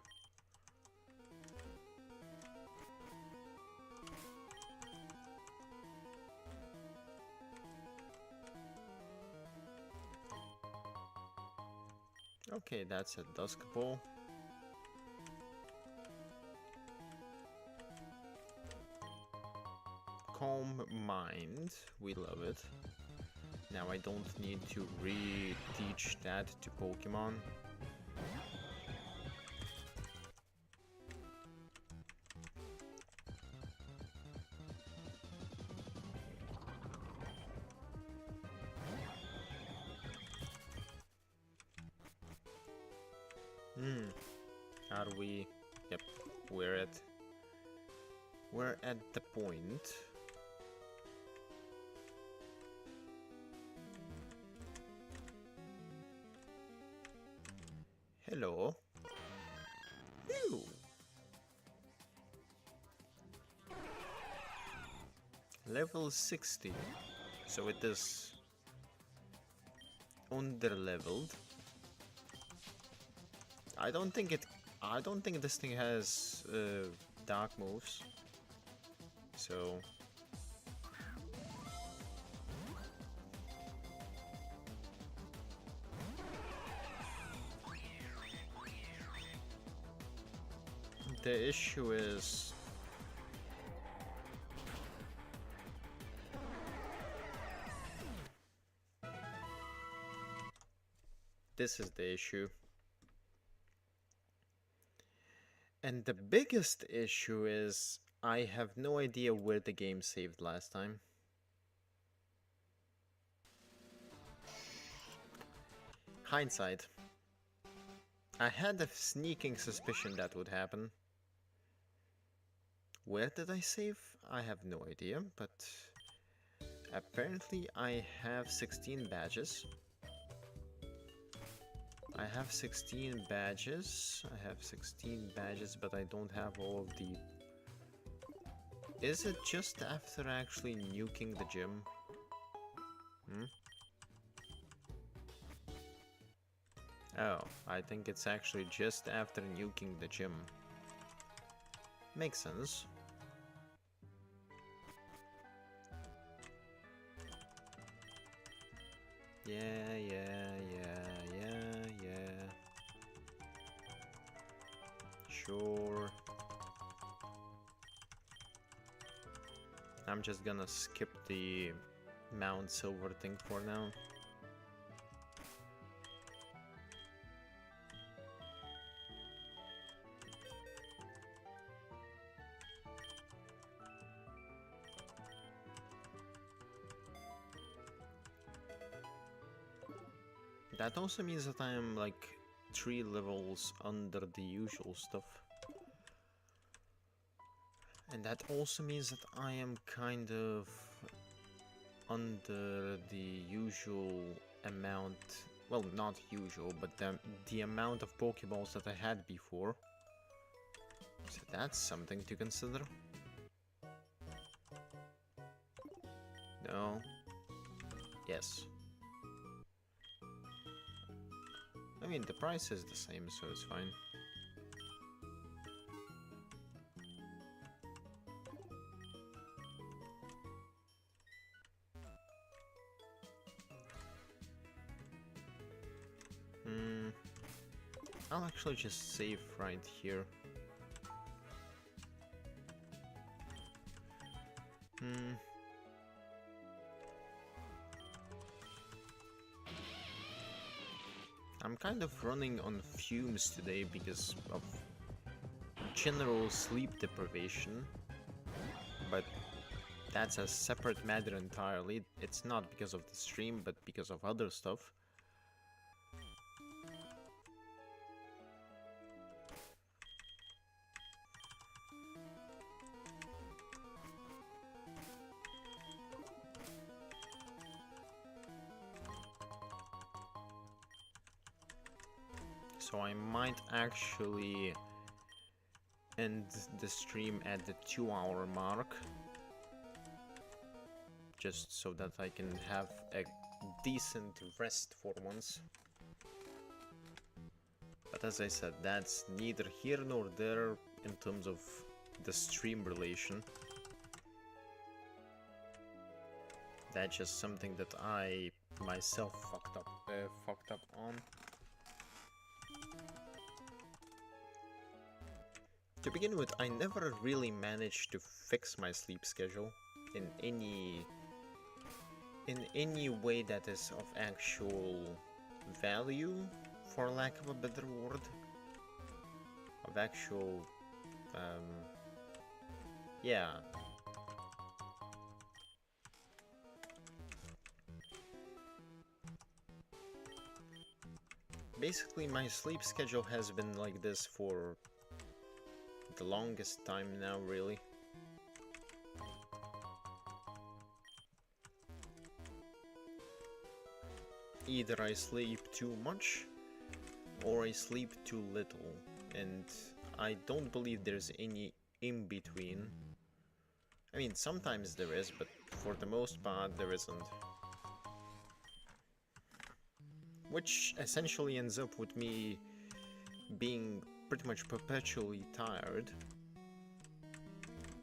Okay, that's a Dusk Ball. Calm Mind, we love it. Now I don't need to re-teach that to Pokemon. Are we? Yep, we're at the point. Hello. Ew. Level 60. So it is under-leveled. I don't think this thing has dark moves. So the issue is this is the issue. And the biggest issue is I have no idea where the game saved last time. Hindsight. I had a sneaking suspicion that would happen. Where did I save? I have no idea, but apparently I have 16 badges. I have 16 badges. I have 16 badges, but I don't have all of the... Is it just after actually nuking the gym? Hmm? Oh, I think it's actually just after nuking the gym. Makes sense. Yeah. Sure. I'm just gonna skip the Mount Silver thing for now. That also means that I am like 3 levels under the usual stuff. And that also means that I am kind of under the usual amount, well, not usual, but the amount of Pokeballs that I had before. So that's something to consider. No. Yes. I mean, the price is the same, so it's fine. I'll actually just save right here. I'm kind of running on fumes today because of general sleep deprivation, but that's a separate matter entirely. It's not because of the stream, but because of other stuff. So I might actually end the stream at the 2-hour mark, just so that I can have a decent rest for once. But as I said, that's neither here nor there in terms of the stream relation. That's just something that I myself fucked up on. To begin with, I never really managed to fix my sleep schedule in any way that is of actual value, for lack of a better word. Of actual, yeah. Basically, my sleep schedule has been like this for the longest time now, really. Either I sleep too much or I sleep too little, and I don't believe there's any in between. I mean, sometimes there is, but for the most part there isn't. Which essentially ends up with me being pretty much perpetually tired,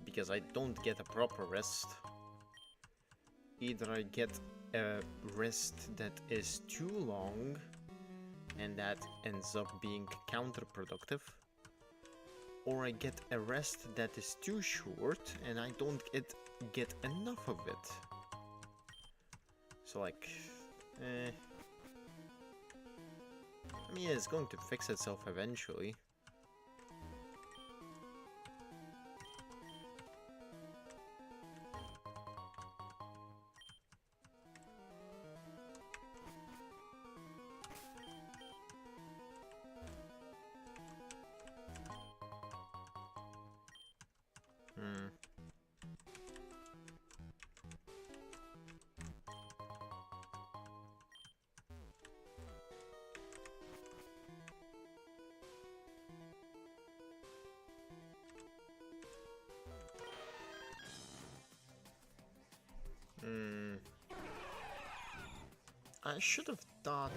because I don't get a proper rest. Either I get a rest that is too long, and that ends up being counterproductive, or I get a rest that is too short, and I don't get enough of it. So like, I mean, it's going to fix itself eventually. Hmm. I should have thought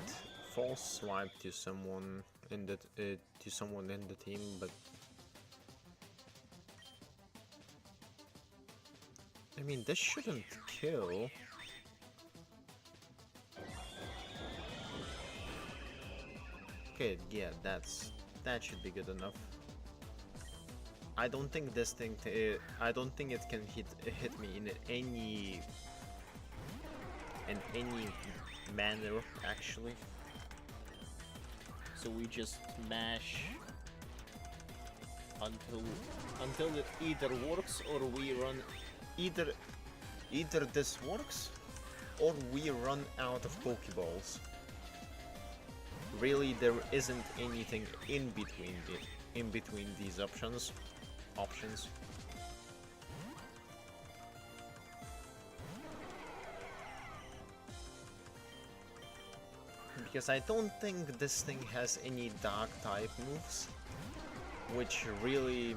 false swipe to someone in the team, but I mean this shouldn't kill. Okay, yeah, that should be good enough. I don't think this thing. I don't think it can hit me in any manner actually. So we just mash until it either works or we run either this works or we run out of Pokeballs. Really, there isn't anything in between these options. Because I don't think this thing has any dark type moves, which really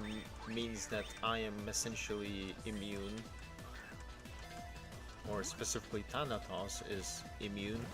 means that I am essentially immune, or specifically Thanatos is immune.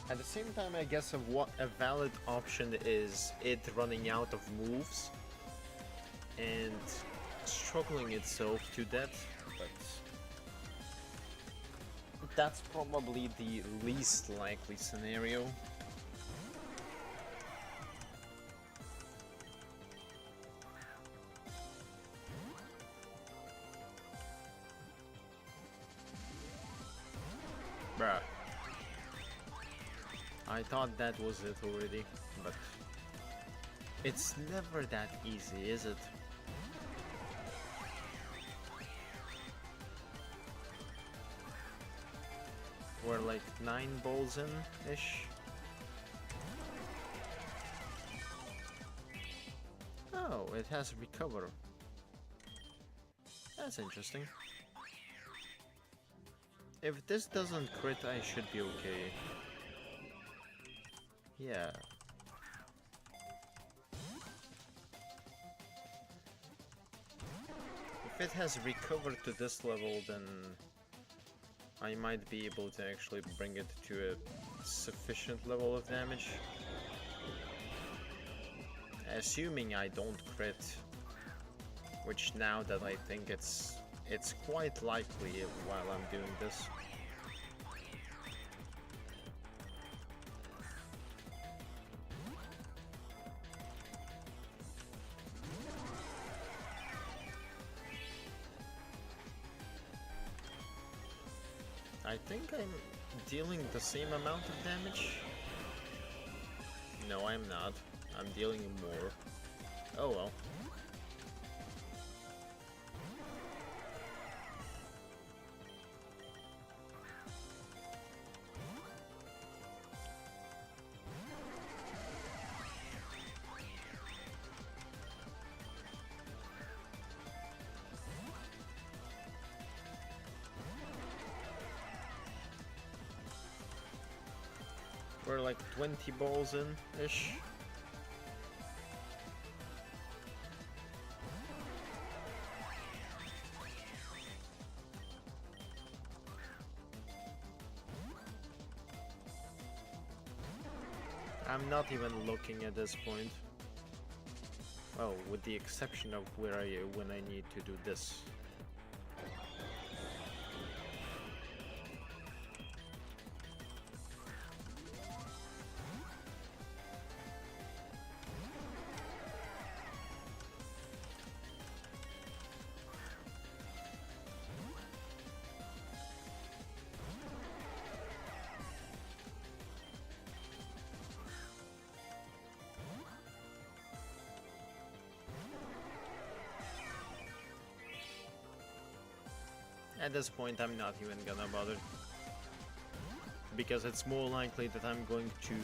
At the same time, I guess a valid option is it running out of moves and struggling itself to death, but that's probably the least likely scenario. Bruh. I thought that was it already, but it's never that easy, is it? We're like 9 balls in-ish. Oh, it has recover. That's interesting. If this doesn't crit, I should be okay. Yeah. If it has recovered to this level, then I might be able to actually bring it to a sufficient level of damage. Assuming I don't crit, which now that I think it's quite likely while I'm doing this. I think I'm dealing the same amount of damage. No, I'm not. I'm dealing more. Oh well. We're like 20 balls in-ish. I'm not even looking at this point. Well, with the exception of when I need to do this. At this point, I'm not even gonna bother. Because it's more likely that I'm going to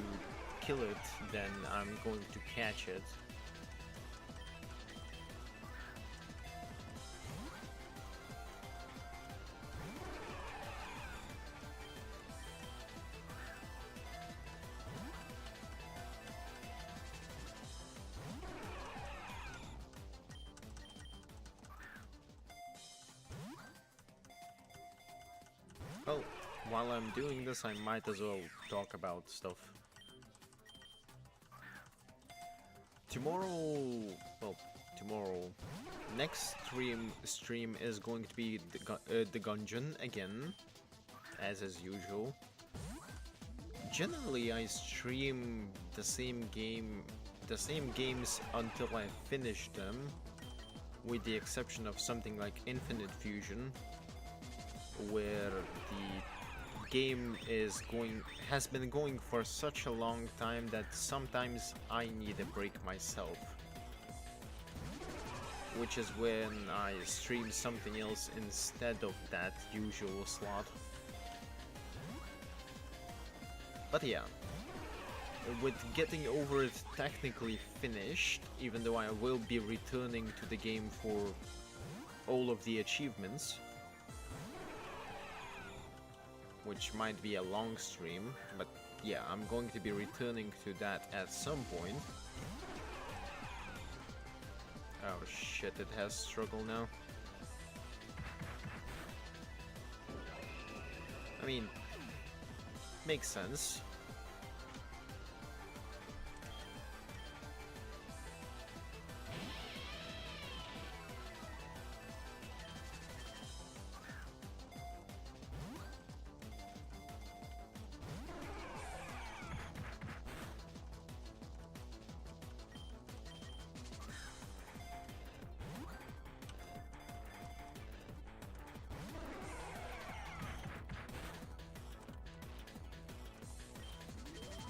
kill it than I'm going to catch it. Well, while I'm doing this, I might as well talk about stuff. Tomorrow, next stream is going to be the Gungeon again, as is usual. Generally, I stream the same games until I finish them, with the exception of something like Infinite Fusion, where the game has been going for such a long time that sometimes I need a break myself. Which is when I stream something else instead of that usual slot. But yeah, with getting over it technically finished, even though I will be returning to the game for all of the achievements, which might be a long stream, but yeah, I'm going to be returning to that at some point. Oh shit, it has struggle now. I mean, makes sense.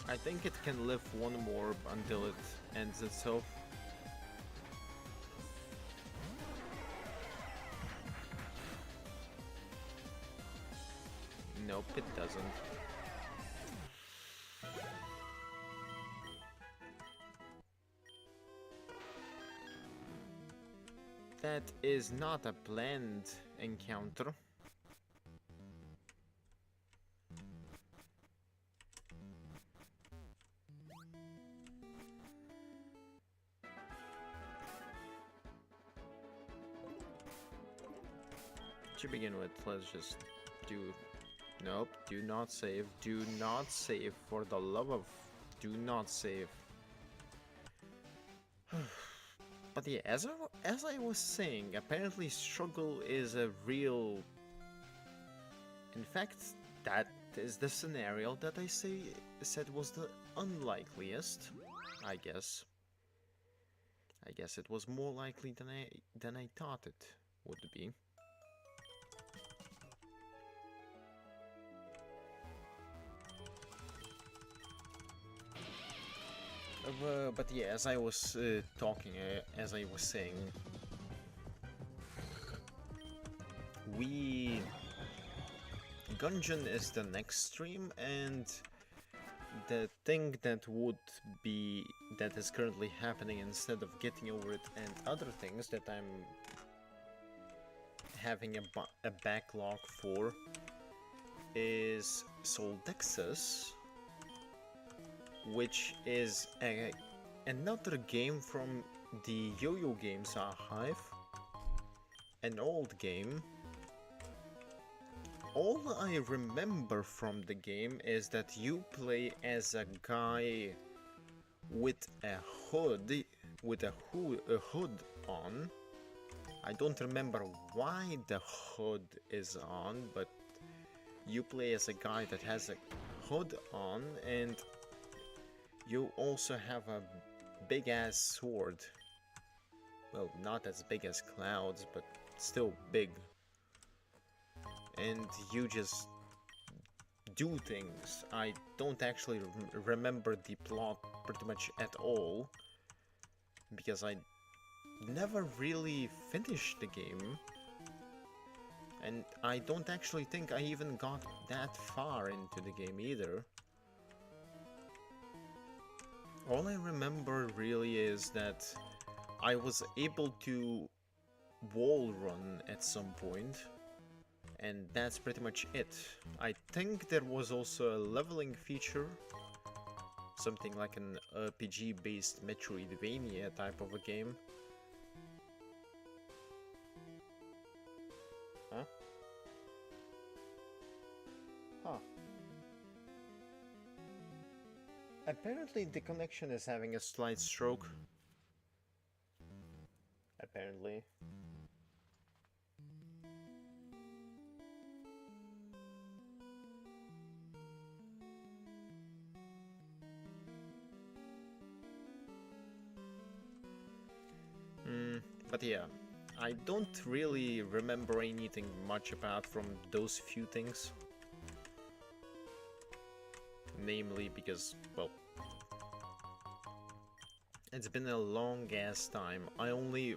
I think it can live one more until it ends itself. Nope, it doesn't. That is not a planned encounter. To begin with, let's just do... Nope, do not save. Do not save, for the love of... Do not save. But yeah, as I was saying, apparently struggle is a real... In fact, that is the scenario that I said was the unlikeliest, I guess. I guess it was more likely than I thought it would be. But yeah, as I was as I was saying, Gungeon is the next stream, and the thing that is currently happening, instead of getting over it and other things that I'm having a backlog for, is Soldexus, which is another game from the Yo-Yo Games archive, an old game. All I remember from the game is that you play as a guy with a hood, on. I don't remember why the hood is on, but you play as a guy that has a hood on, and you also have a big-ass sword. Well, not as big as Cloud's, but still big. And you just do things. I don't actually remember the plot pretty much at all, because I never really finished the game. And I don't actually think I even got that far into the game either. All I remember really is that I was able to wall run at some point, and that's pretty much it. I think there was also a leveling feature, something like an RPG-based Metroidvania type of a game. Huh? Huh. Apparently the connection is having a slight stroke. Apparently. But yeah, I don't really remember anything much apart from those few things. Namely because, well, it's been a long ass time. I only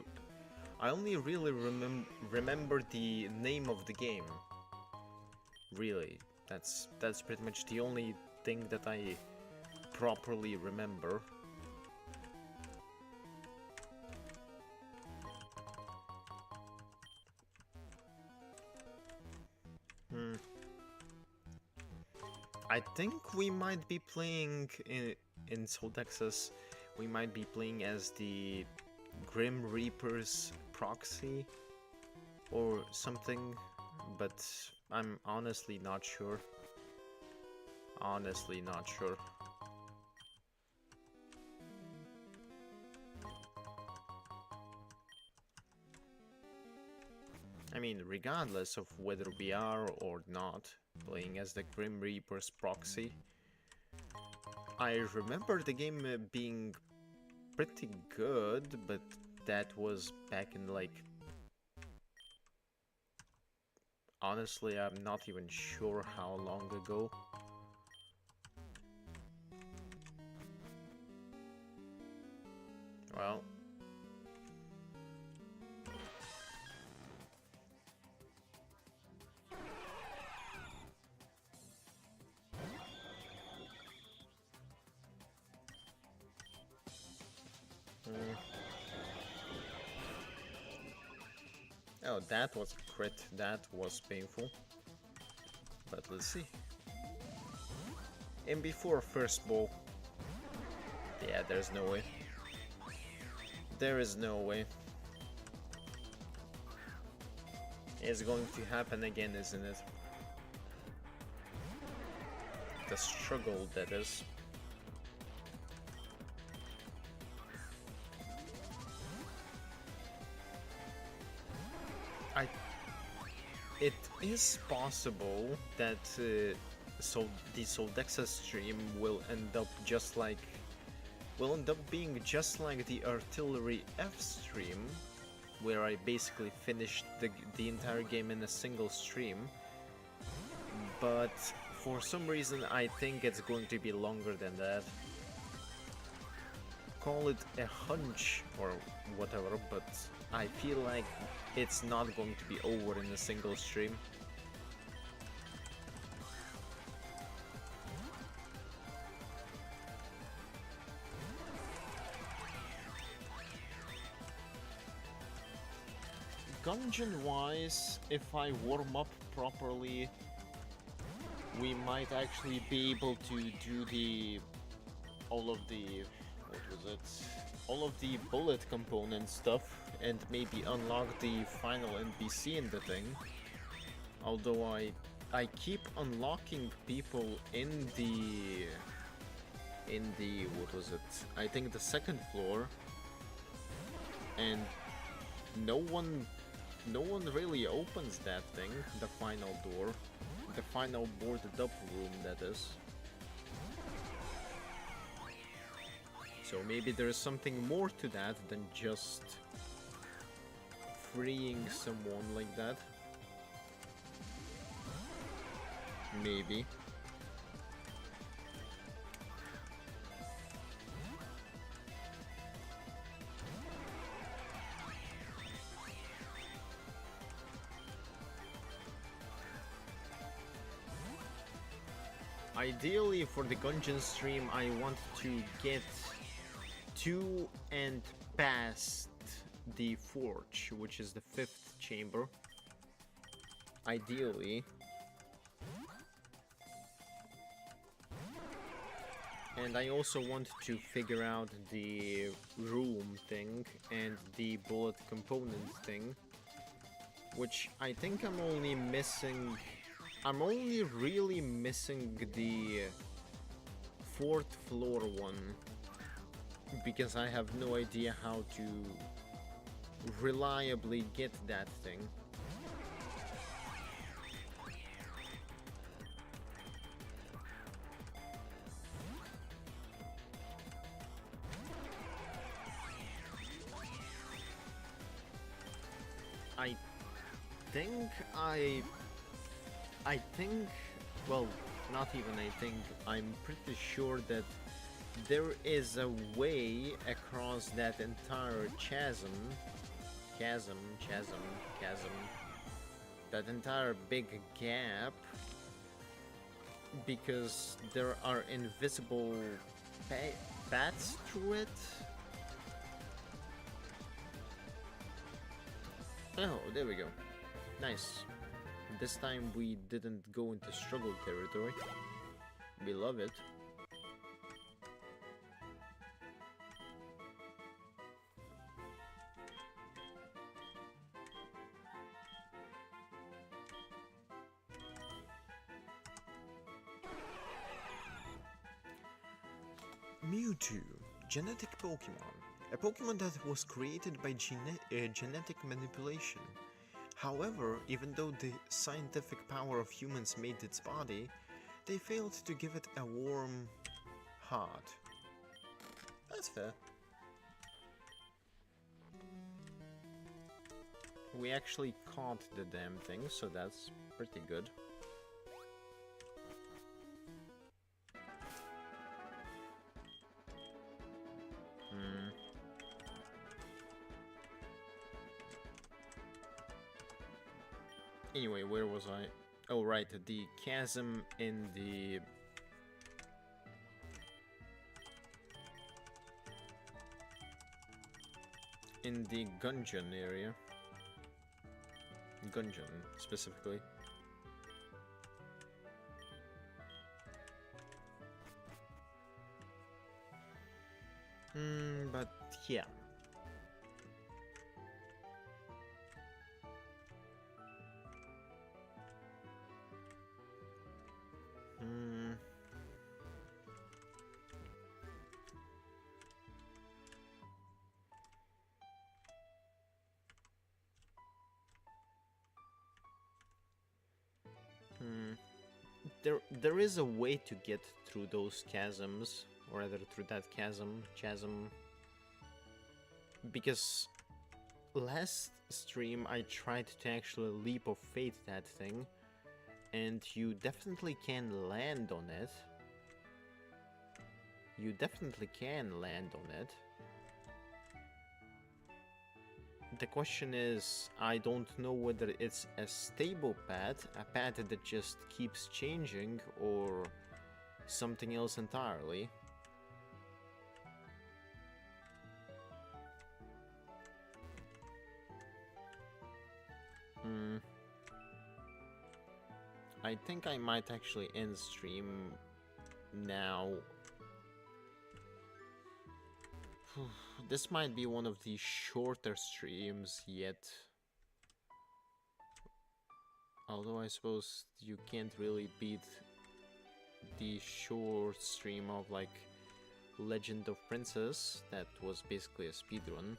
really remember the name of the game. Really, that's pretty much the only thing that I properly remember. I think we might be playing in Soul Texas. We might be playing as the Grim Reaper's proxy or something, but I'm honestly not sure. Honestly not sure. I mean, regardless of whether we are or not playing as the Grim Reaper's proxy, I remember the game being pretty good, but that was back in like... Honestly, I'm not even sure how long ago. Well... Oh, that was a crit. That was painful. But let's see. And before first ball. Yeah, there's no way. There is no way. It's going to happen again, isn't it? The struggle, that is. It is possible that the Soldexa stream will end up just like... will end up being just like the Artillery F stream, where I basically finished the entire game in a single stream. But for some reason I think it's going to be longer than that. Call it a hunch or whatever, but I feel like it's not going to be over in a single stream. Gungeon-wise, if I warm up properly, we might actually be able to do all of the bullet component stuff and maybe unlock the final NPC in the thing. Although I keep unlocking people in the I think the second floor, and no one really opens that thing, the final door, the final boarded up room, that is. So maybe there's something more to that than just freeing someone like that. Maybe. ideally for the Gungeon stream, I want to get to and past the forge, which is the 5th chamber. Ideally. And I also want to figure out the room thing and the bullet component thing, which I think I'm only missing. I'm only really missing the 4th floor one, because I have no idea how to reliably get that thing. I think, well, not even I think, I'm pretty sure that there is a way across that entire chasm, that entire big gap, because there are invisible paths through it. Oh, there we go. Nice. This time we didn't go into struggle territory. We love it. Mewtwo, genetic Pokemon. A Pokemon that was created by genetic manipulation. However, even though the scientific power of humans made its body, they failed to give it a warm heart. That's fair. We actually caught the damn thing, so that's pretty good. Anyway, where was I? Oh, right, the chasm in the... Gungeon area. Gungeon, specifically. But yeah. There is a way to get through those chasms, or rather through that chasm, because last stream I tried to actually leap of faith that thing, and you definitely can land on it. You definitely can land on it. The question is, I don't know whether it's a stable path, a path that just keeps changing, or something else entirely. I think I might actually end stream now. This might be one of the shorter streams yet. Although I suppose you can't really beat the short stream of like Legend of Princess, that was basically a speedrun.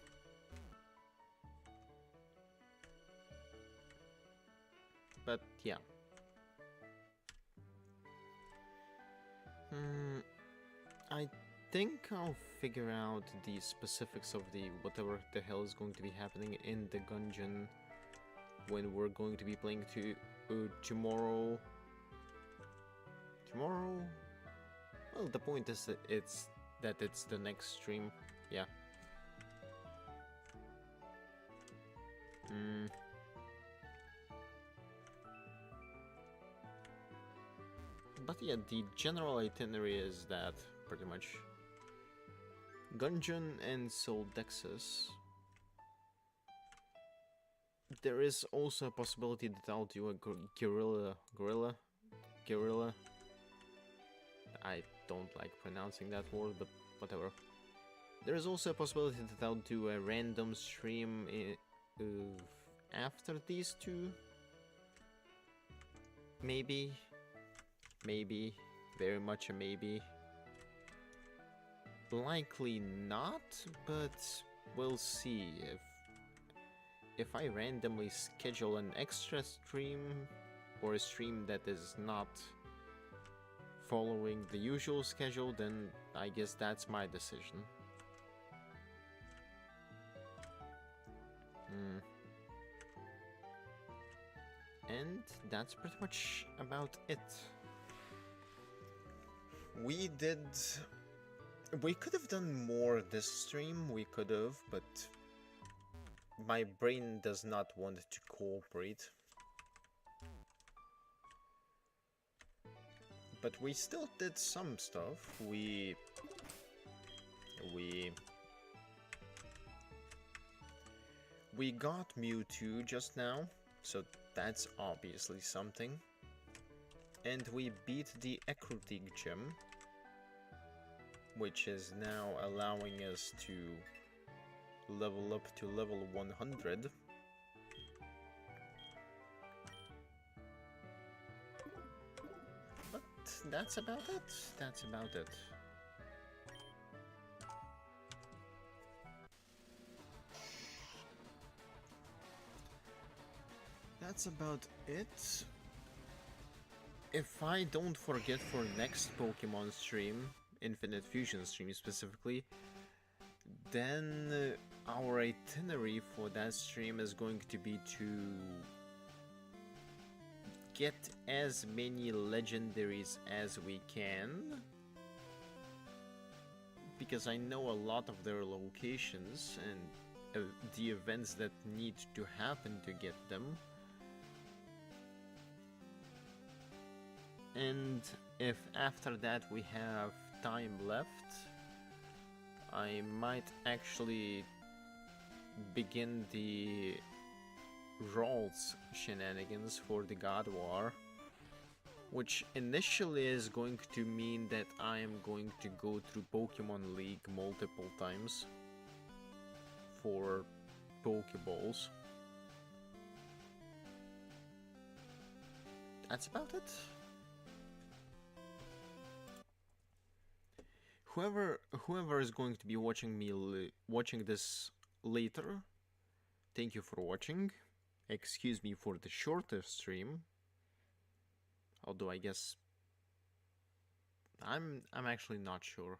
But yeah. I think I'll figure out the specifics of the whatever the hell is going to be happening in the Gungeon when we're going to be playing tomorrow. Tomorrow? Well, the point is that it's the next stream. Yeah. But yeah, the general itinerary is that, pretty much. Gungeon and Soldexus. There is also a possibility that I'll do a guerrilla. I don't like pronouncing that word, but whatever. There is also a possibility that I'll do a random stream after these two. Maybe, very much a maybe. Likely not, but we'll see. If I randomly schedule an extra stream, or a stream that is not following the usual schedule, then I guess that's my decision. And that's pretty much about it. We could have done more this stream, but my brain does not want to cooperate. But we still did some stuff. We got Mewtwo just now, so that's obviously something. And we beat the Ecruteak gym, which is now allowing us to level up to level 100. But that's about it. That's about it. That's about it. If I don't forget for next Pokemon stream, Infinite Fusion stream specifically, then our itinerary for that stream is going to be to get as many legendaries as we can, because I know a lot of their locations and the events that need to happen to get them. And if after that we have time left, I might actually begin the Rolls shenanigans for the gardevoir, which initially is going to mean that I am going to go through Pokemon League multiple times for Pokeballs. That's about it. Whoever is going to be watching this later, thank you for watching. Excuse me for the shorter stream, although I guess I'm actually not sure.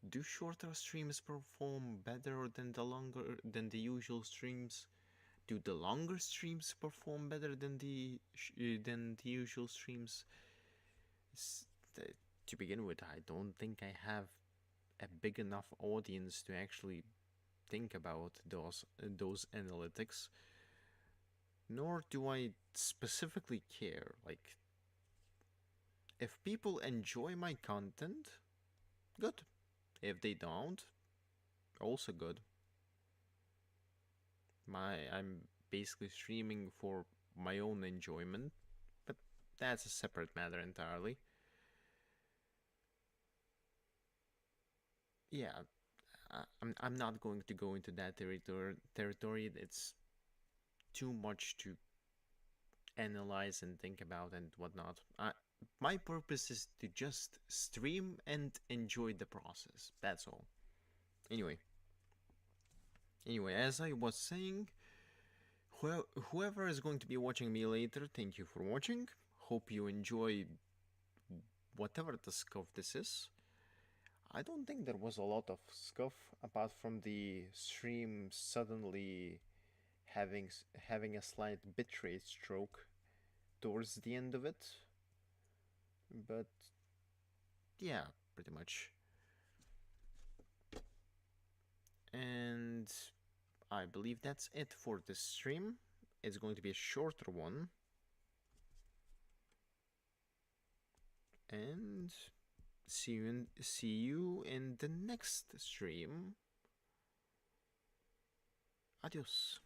Do shorter streams perform better than the usual streams? Do the longer streams perform better than the usual streams? To begin with, I don't think I have a big enough audience to actually think about those analytics, nor do I specifically care. Like, if people enjoy my content, good. If they don't, also good. I'm basically streaming for my own enjoyment, but that's a separate matter entirely. Yeah, I'm not going to go into that territory. It's too much to analyze and think about and whatnot. My purpose is to just stream and enjoy the process. That's all. Anyway, as I was saying, whoever is going to be watching me later, thank you for watching. Hope you enjoy whatever the scuff this is. I don't think there was a lot of scuff apart from the stream suddenly having a slight bitrate stroke towards the end of it. But yeah, pretty much. And I believe that's it for this stream. It's going to be a shorter one. and see you in the next stream. Adios.